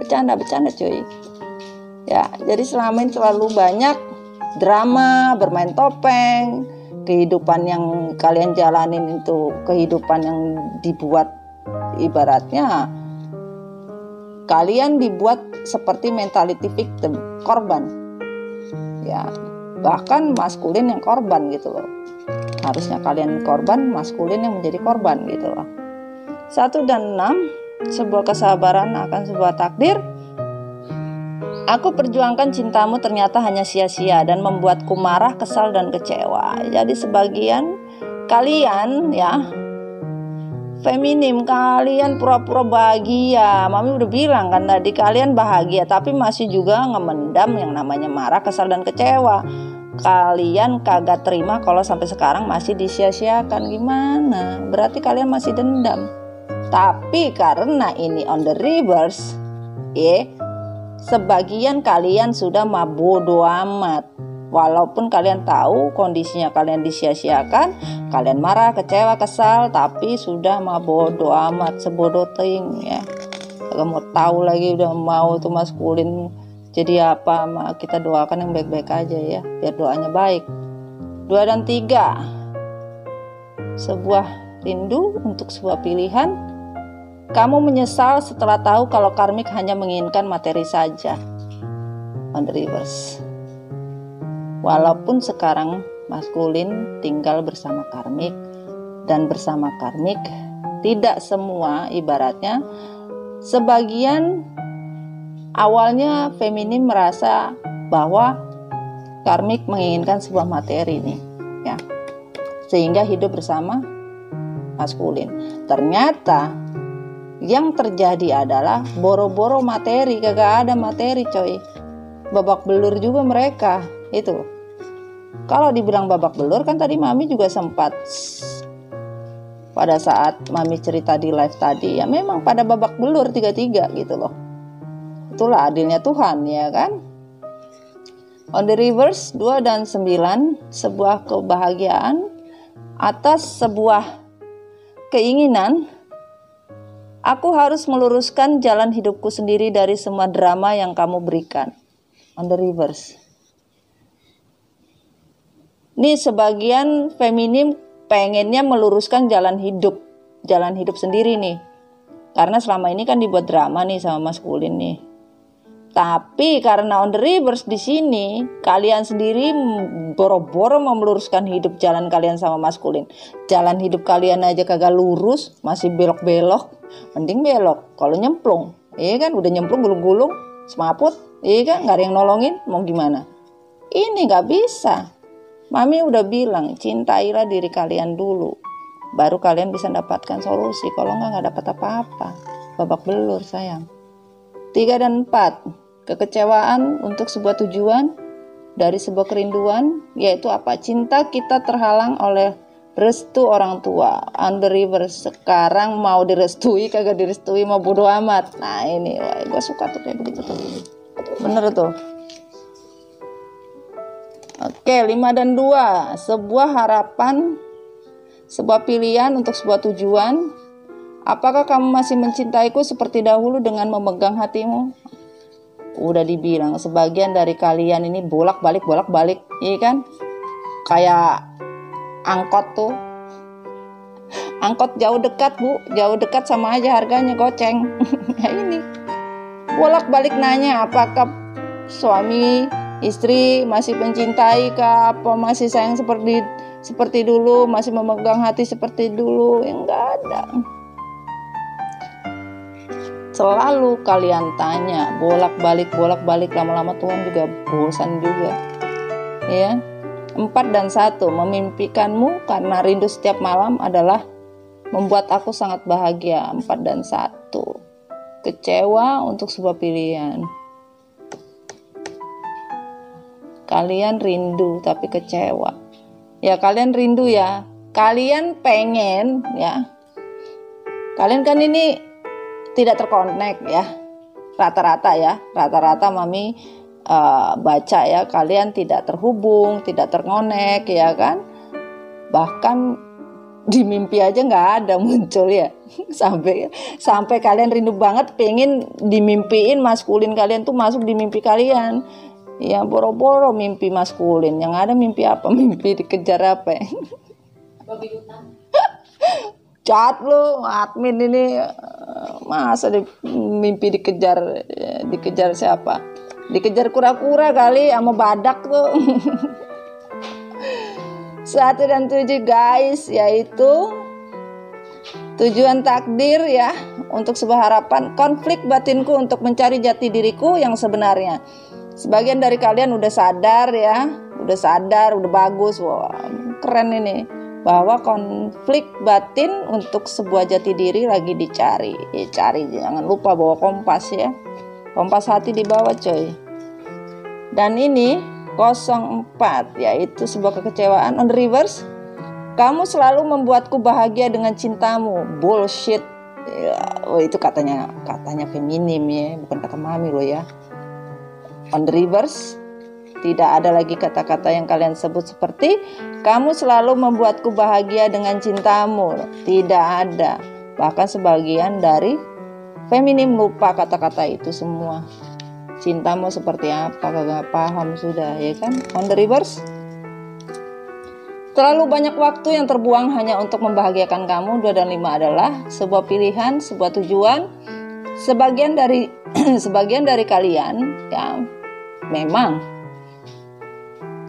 Bercanda cuy. Ya, jadi selama ini terlalu banyak drama, bermain topeng. Kehidupan yang kalian jalanin itu kehidupan yang dibuat ibaratnya kalian dibuat seperti mentality victim, korban. Ya, bahkan maskulin yang korban gitu loh. Harusnya kalian korban, maskulin yang menjadi korban gitu loh. 1 dan 6, sebuah kesabaran akan sebuah takdir. Aku perjuangkan cintamu ternyata hanya sia-sia dan membuatku marah, kesal, dan kecewa. Jadi sebagian kalian ya, feminim, kalian pura-pura bahagia. Mami udah bilang kan tadi, kalian bahagia tapi masih juga ngemendam yang namanya marah, kesal, dan kecewa. Kalian kagak terima kalau sampai sekarang masih disia-siakan. Gimana? Berarti kalian masih dendam. Tapi karena ini on the reverse, sebagian kalian sudah bodo amat. Walaupun kalian tahu kondisinya kalian disia-siakan, kalian marah, kecewa, kesal, tapi sudah bodo amat, sebodoh ting ya. Kagak mau tahu lagi, udah mau tuh maskulin jadi apa. Kita doakan yang baik-baik aja ya, biar doanya baik. 2 dan 3, sebuah rindu untuk sebuah pilihan. Kamu menyesal setelah tahu kalau karmik hanya menginginkan materi saja. On the reverse. Walaupun sekarang maskulin tinggal bersama karmik dan bersama karmik, tidak semua ibaratnya. Sebagian awalnya feminin merasa bahwa karmik menginginkan sebuah materi nih, ya. Sehingga hidup bersama maskulin. Ternyata yang terjadi adalah boro-boro materi, kagak ada materi coy. Babak belur juga mereka itu. Kalau dibilang babak belur kan tadi Mami juga sempat pada saat Mami cerita di live tadi, ya memang pada babak belur 3-3 gitu loh. Itulah adilnya Tuhan ya kan. On the reverse 2 dan 9, sebuah kebahagiaan atas sebuah keinginan. Aku harus meluruskan jalan hidupku sendiri dari semua drama yang kamu berikan. On the reverse. Ini sebagian feminim pengennya meluruskan jalan hidup sendiri nih. Karena selama ini kan dibuat drama nih sama maskulin nih. Tapi karena on the reverse di sini, kalian sendiri boro-boro mau meluruskan hidup jalan kalian sama maskulin. Jalan hidup kalian aja kagak lurus, masih belok-belok. Mending belok, kalau nyemplung, iya kan, udah nyemplung gulung-gulung, semaput, iya kan, nggak ada yang nolongin, mau gimana? Ini nggak bisa. Mami udah bilang, cintailah diri kalian dulu, baru kalian bisa dapatkan solusi. Kalau nggak dapat apa-apa, babak belur sayang. 3 dan 4. Kekecewaan untuk sebuah tujuan dari sebuah kerinduan, yaitu apa? Cinta kita terhalang oleh restu orang tua. On the reverse, sekarang mau direstui kagak direstui, mau bodo amat. Nah ini, gue suka tuh kayak begitu tuh. Bener tuh. Oke, 5 dan 2. Sebuah harapan, sebuah pilihan untuk sebuah tujuan. Apakah kamu masih mencintaiku seperti dahulu dengan memegang hatimu? Udah dibilang, sebagian dari kalian ini bolak-balik, iya kan? Kayak angkot tuh. Angkot jauh dekat bu, jauh dekat sama aja harganya goceng. Nah ini, bolak-balik nanya apakah suami istri masih mencintai kah, apa masih sayang seperti dulu, masih memegang hati seperti dulu? Enggak ada. Selalu kalian tanya, bolak-balik, lama-lama Tuhan juga bosan juga. Ya. 4 dan 1, memimpikanmu karena rindu setiap malam adalah membuat aku sangat bahagia. 4 dan 1, kecewa untuk sebuah pilihan. Kalian rindu tapi kecewa. Ya kalian rindu ya, kalian pengen ya. Kalian kan ini tidak terkonek ya. rata-rata ya, rata-rata mami baca ya, kalian tidak terhubung, tidak terkonek ya kan, bahkan di mimpi aja nggak ada muncul ya. sampai kalian rindu banget pengen dimimpiin maskulin kalian tuh masuk di mimpi kalian ya, boro-boro mimpi maskulin, yang ada mimpi apa, mimpi dikejar apa ya? Babi hutan. Jahat lu admin ini, masa mimpi dikejar siapa, dikejar kura-kura kali sama badak tuh. 1 dan 7 guys, yaitu tujuan takdir ya, untuk sebuah harapan, konflik batinku untuk mencari jati diriku yang sebenarnya. Sebagian dari kalian udah sadar ya, udah bagus, wah keren ini, bahwa konflik batin untuk sebuah jati diri lagi dicari. Cari, jangan lupa bawa kompas ya, kompas hati dibawa coy. Dan ini 04, yaitu sebuah kekecewaan. On the reverse, kamu selalu membuatku bahagia dengan cintamu. Bullshit ya, itu katanya feminim ya, bukan kata mami loh ya. On the reverse, tidak ada lagi kata-kata yang kalian sebut seperti kamu selalu membuatku bahagia dengan cintamu. Tidak ada. Bahkan sebagian dari feminim lupa kata-kata itu semua. Cintamu seperti apa, kagak paham sudah ya kan. On the reverse, terlalu banyak waktu yang terbuang hanya untuk membahagiakan kamu. 2 dan 5 adalah sebuah pilihan, sebuah tujuan. Sebagian dari kalian ya memang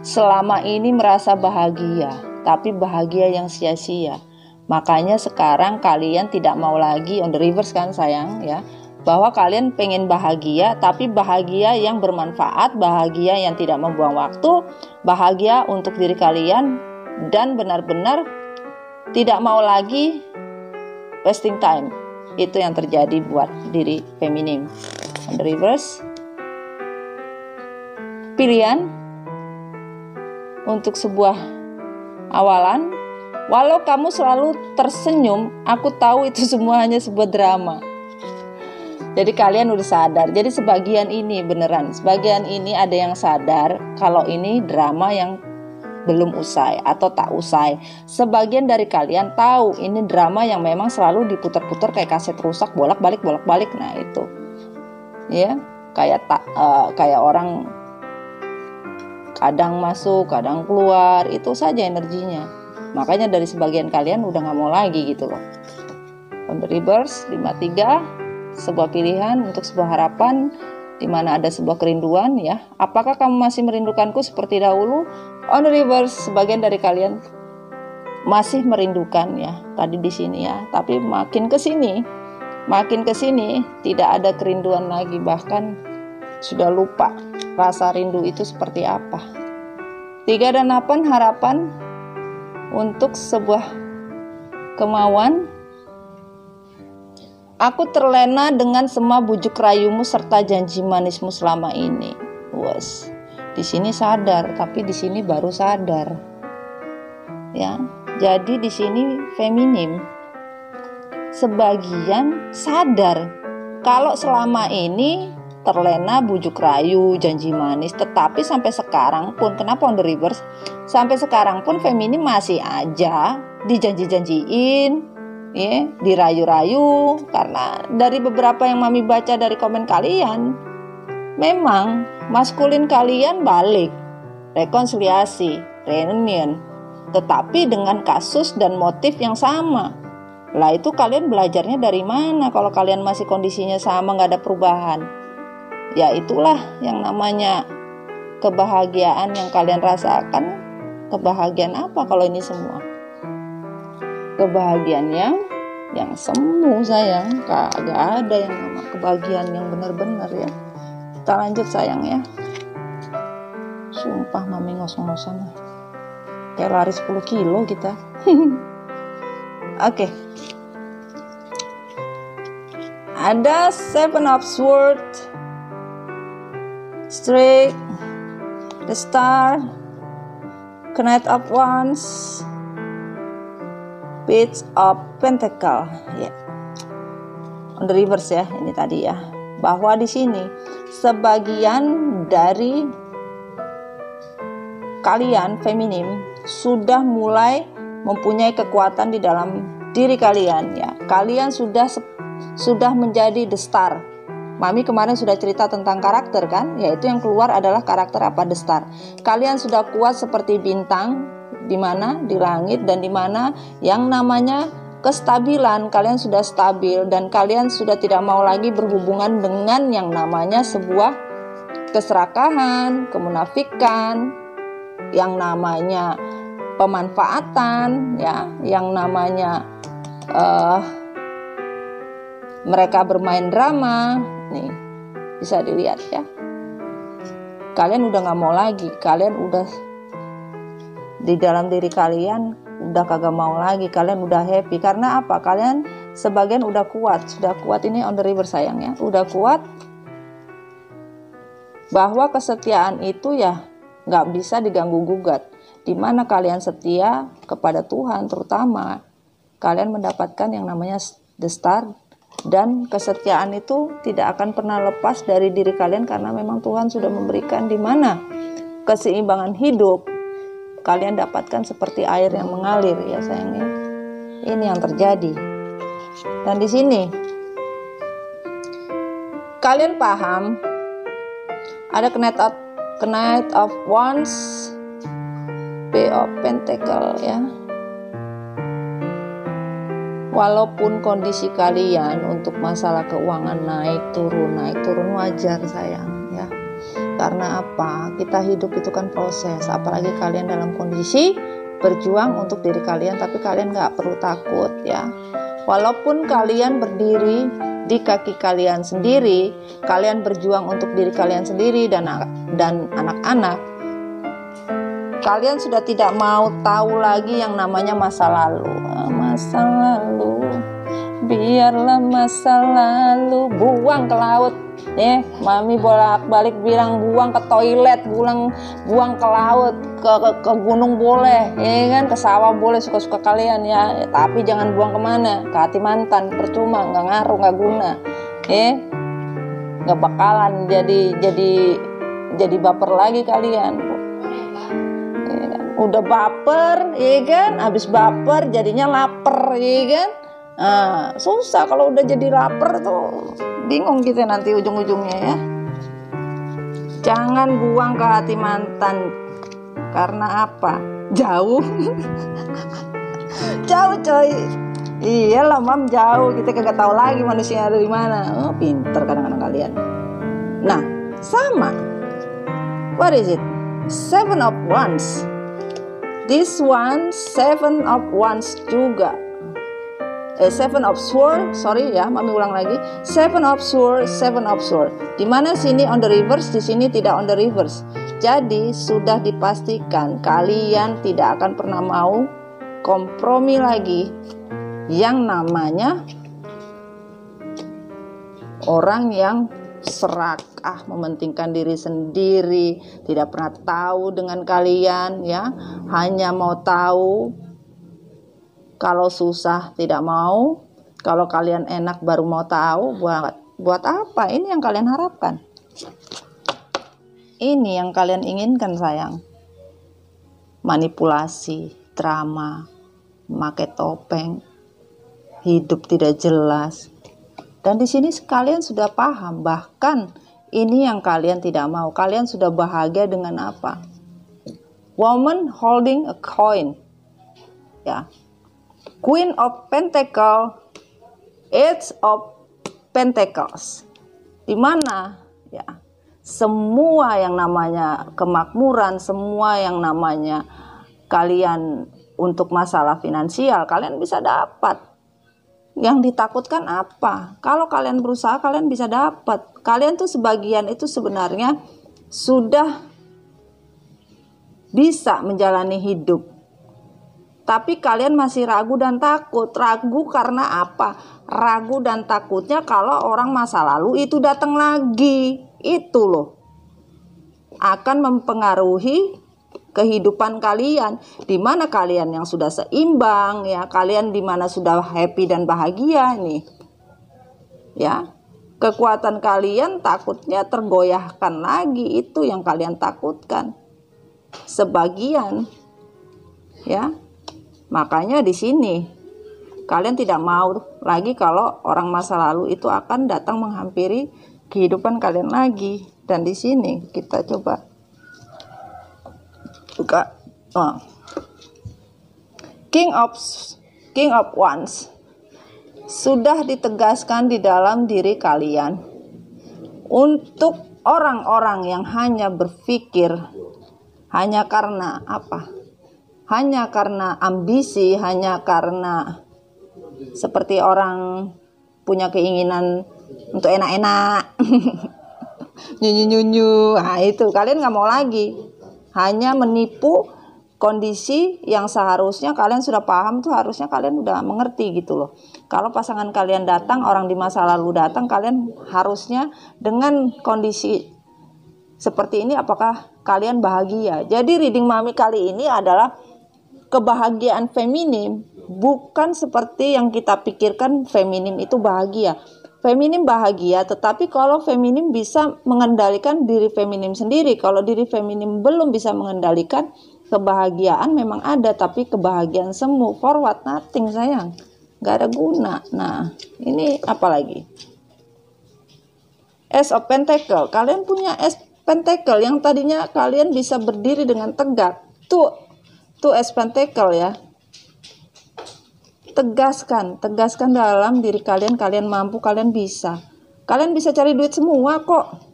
selama ini merasa bahagia, tapi bahagia yang sia-sia. Makanya sekarang kalian tidak mau lagi, on the reverse kan sayang ya, bahwa kalian pengen bahagia, tapi bahagia yang bermanfaat, bahagia yang tidak membuang waktu, bahagia untuk diri kalian, dan benar-benar tidak mau lagi wasting time. Itu yang terjadi buat diri feminim. On the reverse, pilihan untuk sebuah awalan. Walau kamu selalu tersenyum, aku tahu itu semua hanya sebuah drama. Jadi kalian udah sadar. Jadi sebagian ini beneran, sebagian ini ada yang sadar kalau ini drama yang belum usai atau tak usai. Sebagian dari kalian tahu ini drama yang memang selalu diputar-putar kayak kaset rusak, bolak-balik. Nah itu, ya kayak orang kadang masuk, kadang keluar, itu saja energinya. Makanya dari sebagian kalian udah nggak mau lagi gitu loh. On the reverse, 53. Sebuah pilihan untuk sebuah harapan di mana ada sebuah kerinduan ya. Apakah kamu masih merindukanku seperti dahulu? On the reverse, sebagian dari kalian masih merindukan ya tadi di sini ya, tapi makin ke sini tidak ada kerinduan lagi, bahkan sudah lupa rasa rindu itu seperti apa. 3 dan 8, harapan untuk sebuah kemauan. Aku terlena dengan semua bujuk rayumu serta janji manismu selama ini. Wes, di sini sadar, tapi di sini baru sadar. Ya, jadi di sini feminim. Sebagian sadar kalau selama ini terlena bujuk rayu, janji manis, tetapi sampai sekarang pun, kenapa on the reverse? Sampai sekarang pun feminim masih aja dijanji-janjiin. Ya, dirayu-rayu. Karena dari beberapa yang mami baca dari komen kalian, memang maskulin kalian balik, rekonsiliasi, reunion, tetapi dengan kasus dan motif yang sama. Lah itu kalian belajarnya dari mana kalau kalian masih kondisinya sama, gak ada perubahan? Ya itulah yang namanya kebahagiaan yang kalian rasakan. Kebahagiaan apa kalau ini semua? Kebahagiaan yang semu sayang, kagak ada yang nama kebahagiaan yang benar-benar ya. Kita lanjut sayang ya. Sumpah mami ngos-ngosan kayak lari 10 kilo kita. Oke. Ada 7 of Swords, Straight, the Star, Knight of Wands, Page of Pentacle ya. On the reverse ya, ini tadi ya. bahwa di sini sebagian dari kalian feminim sudah mulai mempunyai kekuatan di dalam diri kalian ya. Kalian sudah menjadi the star. Mami kemarin sudah cerita tentang karakter kan, yaitu yang keluar adalah karakter apa? The star. Kalian sudah kuat seperti bintang di mana di langit, dan di mana yang namanya kestabilan, kalian sudah stabil dan kalian sudah tidak mau lagi berhubungan dengan yang namanya sebuah keserakahan, kemunafikan, yang namanya pemanfaatan ya, yang namanya mereka bermain drama. Nih bisa dilihat ya, kalian udah gak mau lagi, kalian udah di dalam diri kalian udah kagak mau lagi, kalian udah happy. Karena apa? Kalian sebagian udah kuat, sudah kuat, ini on the river sayang ya, udah kuat bahwa kesetiaan itu ya gak bisa diganggu gugat. Dimana kalian setia kepada Tuhan, terutama kalian mendapatkan yang namanya the star, dan kesetiaan itu tidak akan pernah lepas dari diri kalian, karena memang Tuhan sudah memberikan di mana keseimbangan hidup kalian dapatkan seperti air yang mengalir ya sayangnya. Ini yang terjadi. Dan di sini kalian paham ada Knight of Wands, Page of Pentacle ya. Walaupun kondisi kalian untuk masalah keuangan naik turun wajar sayang ya. Karena apa? Kita hidup itu kan proses. Apalagi kalian dalam kondisi berjuang untuk diri kalian, tapi kalian gak perlu takut ya. Walaupun kalian berdiri di kaki kalian sendiri, kalian berjuang untuk diri kalian sendiri dan anak-anak, kalian sudah tidak mau tahu lagi yang namanya masa lalu. Masa lalu, biarlah masa lalu, buang ke laut. Mami bolak-balik bilang buang ke toilet, buang ke laut, ke gunung boleh, kan, ke sawah boleh, suka-suka kalian ya. Tapi jangan buang kemana? Ke hati mantan, percuma, nggak ngaruh, nggak guna, nggak bakalan jadi baper lagi kalian. Udah baper, kan? Habis baper jadinya lapar, kan? Susah kalau udah jadi lapar tuh, bingung kita nanti ujung-ujungnya ya. Jangan buang ke hati mantan. Karena apa? Jauh. Jauh coy. Iyalah mam, jauh. Kita kagak tahu lagi manusia ada di mana. Pinter kadang-kadang kalian. Nah, sama. What is it? Seven of Wands. This one Seven of Wands juga. Seven of Swords, sorry ya, mami ulang lagi. Seven of Swords. Di mana sini on the reverse, di sini tidak on the reverse. Jadi sudah dipastikan kalian tidak akan pernah mau kompromi lagi yang namanya orang yang serakah, mementingkan diri sendiri, tidak pernah tahu dengan kalian ya, hanya mau tahu kalau susah tidak mau, kalau kalian enak baru mau tahu. Buat apa? Ini yang kalian harapkan, ini yang kalian inginkan sayang. Manipulasi, drama, pakai topeng, hidup tidak jelas. Dan di sini kalian sudah paham, bahkan ini yang kalian tidak mau. Kalian sudah bahagia dengan apa? Woman holding a coin, ya. Queen of Pentacle, Eight of Pentacles. Di mana ya semua yang namanya kemakmuran, semua yang namanya kalian untuk masalah finansial kalian bisa dapat. Yang ditakutkan apa? Kalau kalian berusaha kalian bisa dapat. Kalian tuh sebagian itu sebenarnya sudah bisa menjalani hidup. Tapi kalian masih ragu dan takut. Ragu karena apa? Ragu dan takutnya kalau orang masa lalu itu datang lagi. Itu loh. Akan mempengaruhi kehidupan kalian. Dimana kalian yang sudah seimbang ya. Kalian dimana sudah happy dan bahagia nih. Ya. kekuatan kalian takutnya tergoyahkan lagi. Itu yang kalian takutkan sebagian, ya. Makanya di sini kalian tidak mau lagi kalau orang masa lalu itu akan datang menghampiri kehidupan kalian lagi. Dan di sini kita coba buka King of Wands sudah ditegaskan di dalam diri kalian untuk orang-orang yang hanya berpikir hanya karena apa? Hanya karena ambisi, hanya karena seperti orang punya keinginan untuk enak-enak, nyunyu-nyunyu. Nah, itu kalian nggak mau lagi. Hanya menipu kondisi yang seharusnya kalian sudah paham tuh, harusnya kalian udah mengerti gitu loh. Kalau pasangan kalian datang, orang di masa lalu datang, kalian harusnya dengan kondisi seperti ini apakah kalian bahagia? Jadi reading Mami kali ini adalah kebahagiaan feminim, bukan seperti yang kita pikirkan feminim itu bahagia. Feminim bahagia, tetapi kalau feminim bisa mengendalikan diri feminim sendiri. Kalau diri feminim belum bisa mengendalikan, kebahagiaan memang ada, tapi kebahagiaan semu, forward nothing sayang, gak ada guna. Nah, ini apa lagi? Ace of Pentacle, kalian punya Ace Pentacle yang tadinya kalian bisa berdiri dengan tegak. Tuh Ace Pentacle ya. Tegaskan dalam diri kalian, kalian mampu, kalian bisa. Kalian bisa cari duit semua kok.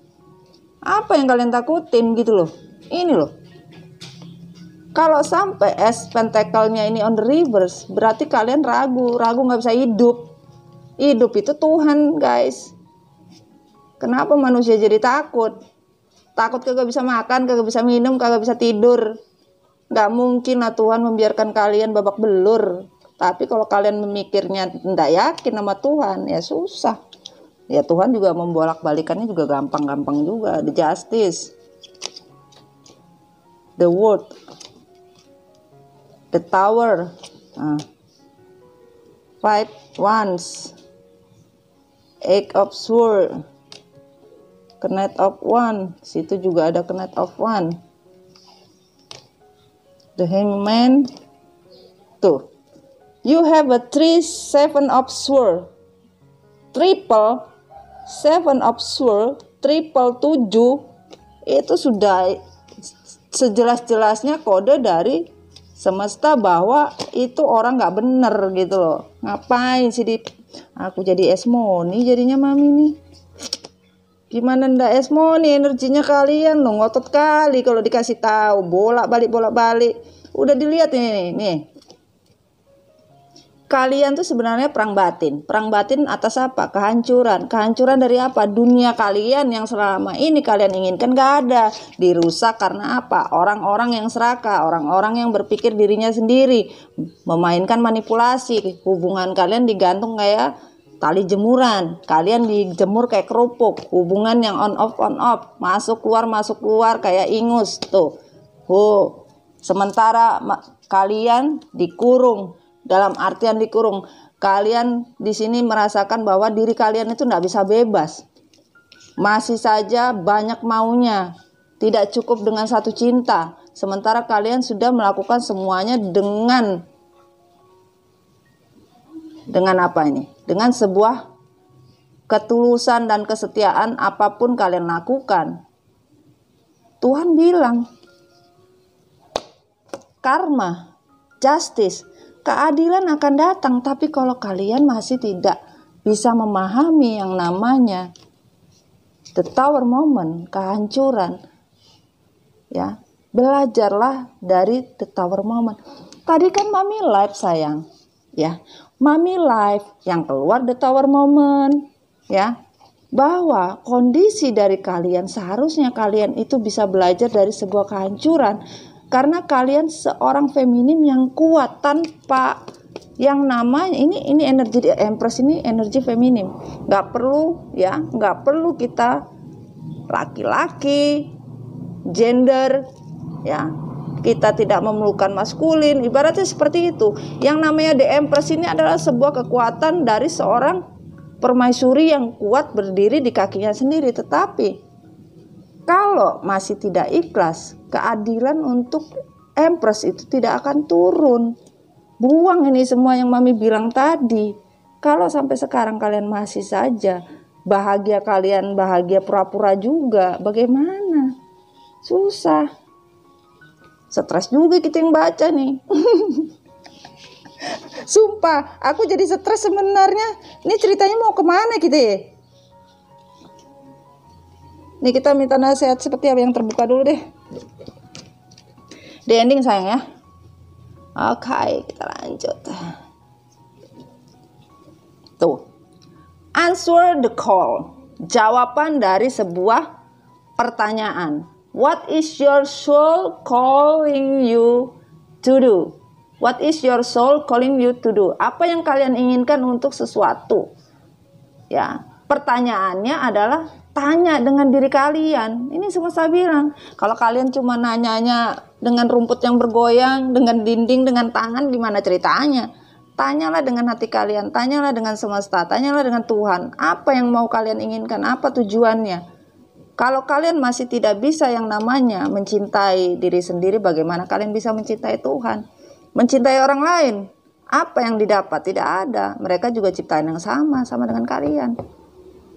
Apa yang kalian takutin gitu loh. Ini loh. Kalau sampai Ace Pentacle-nya ini on the reverse, berarti kalian ragu nggak bisa hidup. Hidup itu Tuhan, guys. Kenapa manusia jadi takut? Takut kagak bisa makan, kagak bisa minum, kagak bisa tidur. Nggak mungkin lah Tuhan membiarkan kalian babak belur. Tapi kalau kalian memikirnya tidak yakin sama Tuhan, ya susah. Ya Tuhan juga membolak-balikannya juga gampang-gampang juga. The Justice, The World, The Tower, Fight Wands, Eight of Swords, Knight of Wands. Situ juga ada Knight of Wands, The Hangman. Tuh, you have a 3 7 of Swords, triple 7 of Swords, triple 7. Itu sudah sejelas-jelasnya kode dari semesta bahwa itu orang nggak bener gitu loh. Ngapain sih aku jadi esmoni jadinya Mami nih. Gimana ndak esmoni, energinya kalian loh ngotot kali kalau dikasih tahu, bolak-balik. Udah dilihat nih. Kalian tuh sebenarnya perang batin atas apa? Kehancuran dari apa? Dunia kalian yang selama ini kalian inginkan gak ada, dirusak karena apa? Orang-orang yang serakah, orang-orang yang berpikir dirinya sendiri, memainkan manipulasi. Hubungan kalian digantung kayak tali jemuran, kalian dijemur kayak kerupuk. Hubungan yang on off, masuk keluar kayak ingus tuh. Sementara kalian dikurung. Dalam artian dikurung, kalian di sini merasakan bahwa diri kalian itu tidak bisa bebas. Masih saja banyak maunya, tidak cukup dengan satu cinta. Sementara kalian sudah melakukan semuanya dengan apa ini? Dengan sebuah ketulusan dan kesetiaan apapun kalian lakukan. Tuhan bilang, karma, justice, keadilan akan datang, tapi kalau kalian masih tidak bisa memahami yang namanya the tower moment, kehancuran, ya, belajarlah dari the tower moment. Tadi kan Mami live sayang, ya, Mami live yang keluar the tower moment, ya, bahwa kondisi dari kalian seharusnya kalian itu bisa belajar dari sebuah kehancuran. Karena kalian seorang feminim yang kuat tanpa yang namanya ini energi Empress, ini energi feminim. Nggak perlu kita laki-laki, gender, ya. Kita tidak memerlukan maskulin, ibaratnya seperti itu. Yang namanya The Empress ini adalah sebuah kekuatan dari seorang permaisuri yang kuat berdiri di kakinya sendiri. Tetapi kalau masih tidak ikhlas, keadilan untuk Empress itu tidak akan turun. Buang ini semua yang Mami bilang tadi. Kalau sampai sekarang kalian masih saja bahagia, kalian bahagia pura-pura juga, bagaimana? Susah. Stres juga kita yang baca nih. Sumpah, aku jadi stres sebenarnya. Ini ceritanya mau kemana kita ya? Nih kita minta nasihat seperti apa, yang terbuka dulu deh. Di ending sayang ya. Oke, kita lanjut. Tuh. Answer the call. Jawaban dari sebuah pertanyaan. What is your soul calling you to do? What is your soul calling you to do? Apa yang kalian inginkan untuk sesuatu? Ya, pertanyaannya adalah tanya dengan diri kalian. Ini semua saya bilang. Kalau kalian cuma nanyanya dengan rumput yang bergoyang, dengan dinding, dengan tangan, gimana ceritanya? Tanyalah dengan hati kalian, tanyalah dengan semesta, tanyalah dengan Tuhan. Apa yang mau kalian inginkan? Apa tujuannya? Kalau kalian masih tidak bisa yang namanya mencintai diri sendiri, bagaimana kalian bisa mencintai Tuhan? Mencintai orang lain, apa yang didapat? Tidak ada. Mereka juga ciptaan yang sama dengan kalian.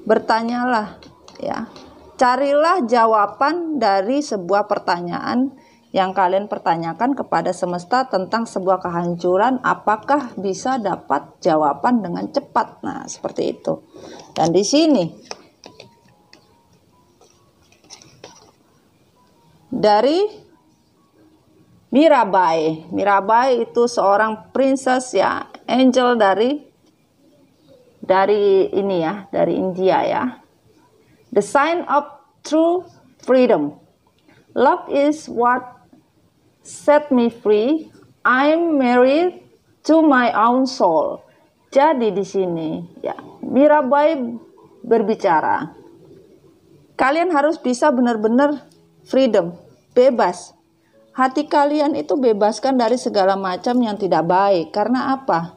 Bertanyalah, ya. Carilah jawaban dari sebuah pertanyaan yang kalian pertanyakan kepada semesta tentang sebuah kehancuran. Apakah bisa dapat jawaban dengan cepat? Nah, seperti itu. Dan di sini dari Mirabai. Mirabai itu seorang princess ya, angel dari ini ya, dari India ya. The sign of true freedom. Love is what set me free. I'm married to my own soul. Jadi di sini ya, Mirabai berbicara. Kalian harus bisa benar-benar freedom, bebas. Hati kalian itu bebaskan dari segala macam yang tidak baik. Karena apa?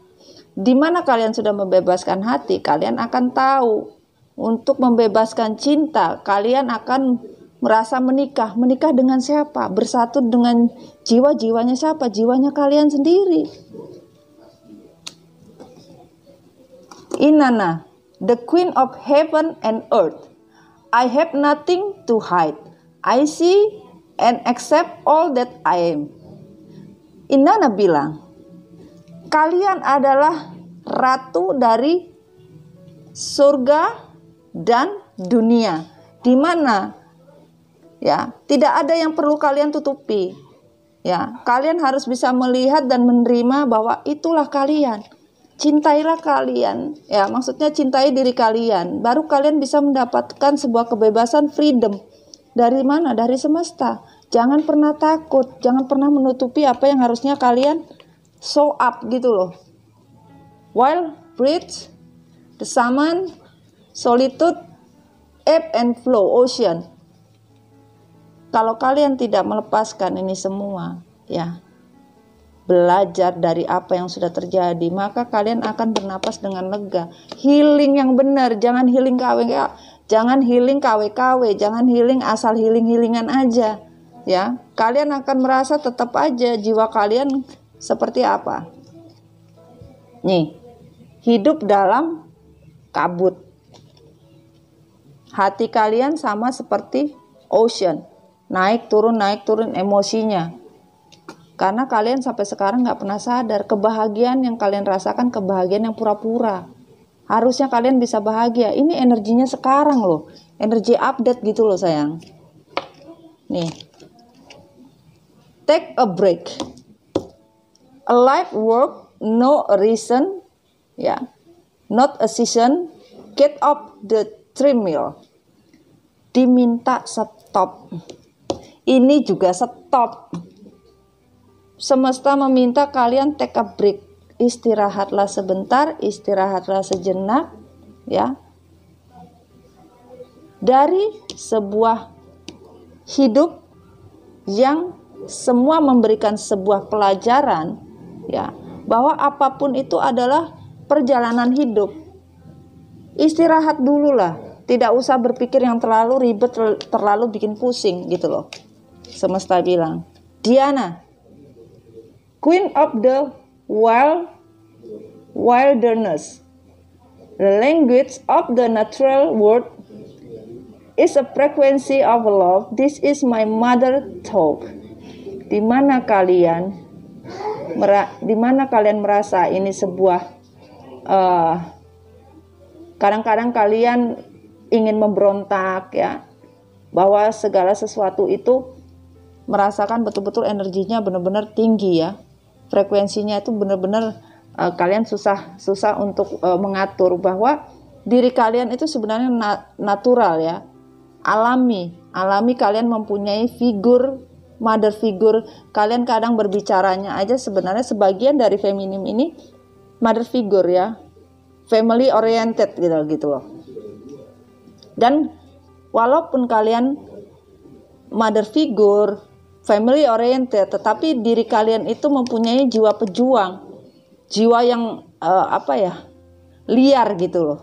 Di mana kalian sudah membebaskan hati, kalian akan tahu. Untuk membebaskan cinta, kalian akan merasa menikah. Menikah dengan siapa? Bersatu dengan jiwa-jiwanya siapa? Jiwanya kalian sendiri. Inanna, the queen of heaven and earth. I have nothing to hide. I see and accept all that I am. Inanna bilang, kalian adalah ratu dari surga dan dunia, di mana ya tidak ada yang perlu kalian tutupi. Ya, kalian harus bisa melihat dan menerima bahwa itulah kalian. Cintailah kalian. Ya, maksudnya cintai diri kalian. Baru kalian bisa mendapatkan sebuah kebebasan, freedom. Dari mana? Dari semesta. Jangan pernah takut, jangan pernah menutupi apa yang harusnya kalian show up gitu loh. Wild, bridge, the salmon, solitude, ebb and flow, ocean. Kalau kalian tidak melepaskan ini semua, ya, belajar dari apa yang sudah terjadi, maka kalian akan bernapas dengan lega. Healing yang benar, jangan healing KW. Jangan healing KW-KW, jangan healing asal healing-healingan aja. Ya, kalian akan merasa tetap aja jiwa kalian seperti apa. Nih, hidup dalam kabut. Hati kalian sama seperti ocean, naik turun emosinya. Karena kalian sampai sekarang nggak pernah sadar kebahagiaan yang kalian rasakan, kebahagiaan yang pura-pura. Harusnya kalian bisa bahagia. Ini energinya sekarang loh. Energi update gitu loh sayang. Nih. Take a break. A life work, no reason. Ya. Not a season. Get off the treadmill. Diminta stop. Ini juga stop. Semesta meminta kalian take a break. Istirahatlah sebentar, istirahatlah sejenak, ya. Dari sebuah hidup yang semua memberikan sebuah pelajaran, ya, bahwa apapun itu adalah perjalanan hidup. istirahat dulu lah. Tidak usah berpikir yang terlalu ribet, terlalu bikin pusing gitu loh. Semesta bilang, Diana, Queen of the Wilderness, the language of the natural world is a frequency of love. This is my mother talk. Di mana kalian merasa ini sebuah kadang-kadang kalian ingin memberontak ya, bahwa segala sesuatu itu merasakan betul-betul energinya benar-benar tinggi ya, frekuensinya itu benar-benar kalian susah untuk mengatur, bahwa diri kalian itu sebenarnya natural ya, alami kalian mempunyai figur, mother figure. Kalian kadang berbicaranya aja sebenarnya sebagian dari feminim ini mother figure ya, family oriented gitu loh. Dan walaupun kalian mother figure, family oriented, tetapi diri kalian itu mempunyai jiwa pejuang, jiwa yang liar gitu loh.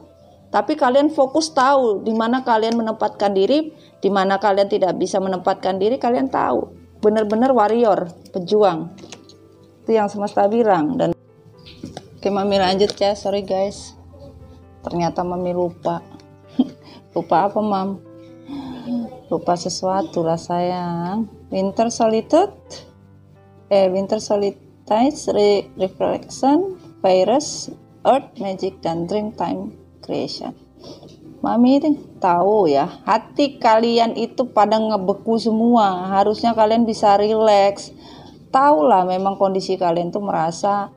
Tapi kalian fokus tahu di mana kalian menempatkan diri, di mana kalian tidak bisa menempatkan diri, kalian tahu. Benar-benar warrior, pejuang. Itu yang semesta bilang. Dan oke, Mami lanjut ya, sorry guys. Ternyata Mami lupa. Lupa apa, Mam? Lupa sesuatu lah sayang. Winter solitude, reflection, virus, earth magic, dan dreamtime creation. Mami tahu ya, hati kalian itu pada ngebeku semua. Harusnya kalian bisa rileks. Tahu lah memang kondisi kalian tuh merasa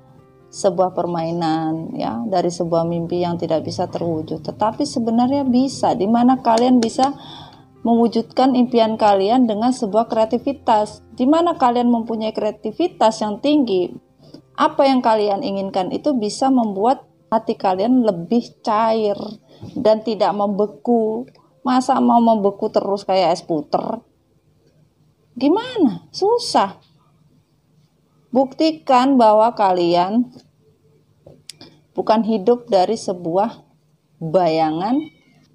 sebuah permainan ya, dari sebuah mimpi yang tidak bisa terwujud. Tetapi sebenarnya bisa, di mana kalian bisa mewujudkan impian kalian dengan sebuah kreativitas, di mana kalian mempunyai kreativitas yang tinggi. Apa yang kalian inginkan itu bisa membuat hati kalian lebih cair dan tidak membeku. Masa mau membeku terus kayak es puter? Gimana? Susah. Buktikan bahwa kalian bukan hidup dari sebuah bayangan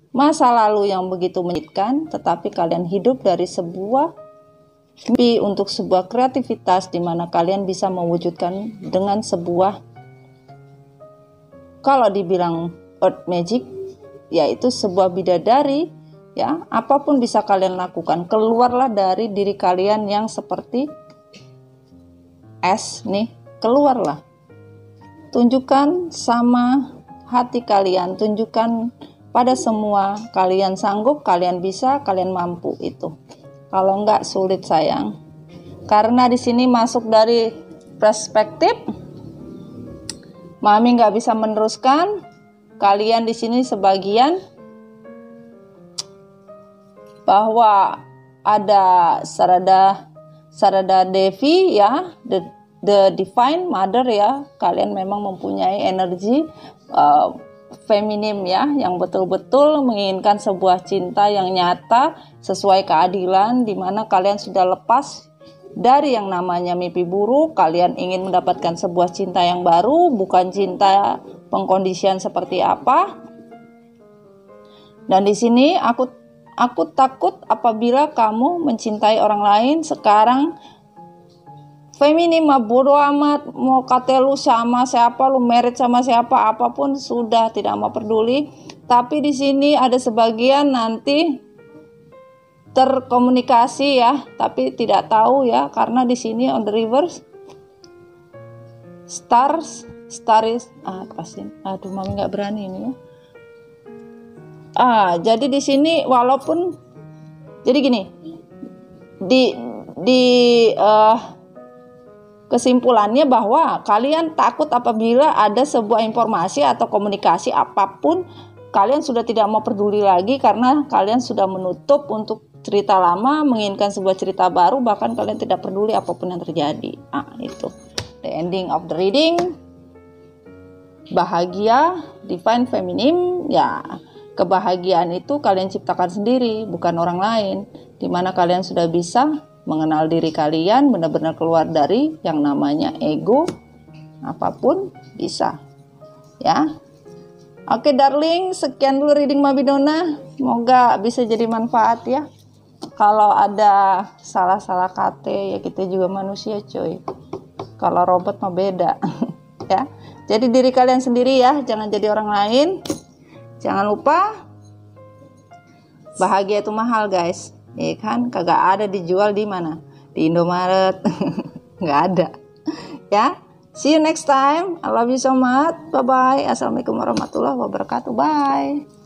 masa lalu yang begitu menyakitkan, tetapi kalian hidup dari sebuah mimpi untuk sebuah kreativitas di mana kalian bisa mewujudkan dengan sebuah, kalau dibilang earth magic, yaitu sebuah bidadari ya, apapun bisa kalian lakukan. Keluarlah dari diri kalian yang seperti es nih, keluarlah. Tunjukkan sama hati kalian, tunjukkan pada semua, kalian sanggup, kalian bisa, kalian mampu itu. Kalau enggak sulit sayang. Karena di sini masuk dari perspektif Mami nggak bisa meneruskan. Kalian di sini sebagian bahwa ada Sarada Devi ya, the divine mother ya. Kalian memang mempunyai energi feminim ya, yang betul-betul menginginkan sebuah cinta yang nyata sesuai keadilan, di mana kalian sudah lepas dari yang namanya mimpi buruk. Kalian ingin mendapatkan sebuah cinta yang baru, bukan cinta pengkondisian seperti apa. Dan di sini aku takut apabila kamu mencintai orang lain sekarang. Feminim mah bodo amat, mau kata lu sama siapa, lu married sama siapa, apapun sudah, tidak mau peduli. Tapi di sini ada sebagian nanti terkomunikasi ya, tapi tidak tahu ya, karena di sini on the reverse staris pasti. Aduh, Mami nggak berani ini ya. Jadi di sini walaupun jadi gini, kesimpulannya bahwa kalian takut apabila ada sebuah informasi atau komunikasi apapun, kalian sudah tidak mau peduli lagi karena kalian sudah menutup untuk cerita lama, menginginkan sebuah cerita baru, bahkan kalian tidak peduli apapun yang terjadi. Itu the ending of the reading. Bahagia, divine feminim, ya kebahagiaan itu kalian ciptakan sendiri, bukan orang lain. Dimana kalian sudah bisa mengenal diri kalian, benar-benar keluar dari yang namanya ego, apapun bisa ya. Oke darling, sekian dulu reading Mabidona. Semoga bisa jadi manfaat ya. Kalau ada salah-salah kata ya kita juga manusia coy. Kalau robot mah beda ya. Jadi diri kalian sendiri ya, jangan jadi orang lain. Jangan lupa bahagia itu mahal guys. Ya kan, kagak ada dijual di mana? Di Indomaret. Nggak ada. Ya. See you next time. I love you so much. Bye bye. Assalamualaikum warahmatullahi wabarakatuh. Bye.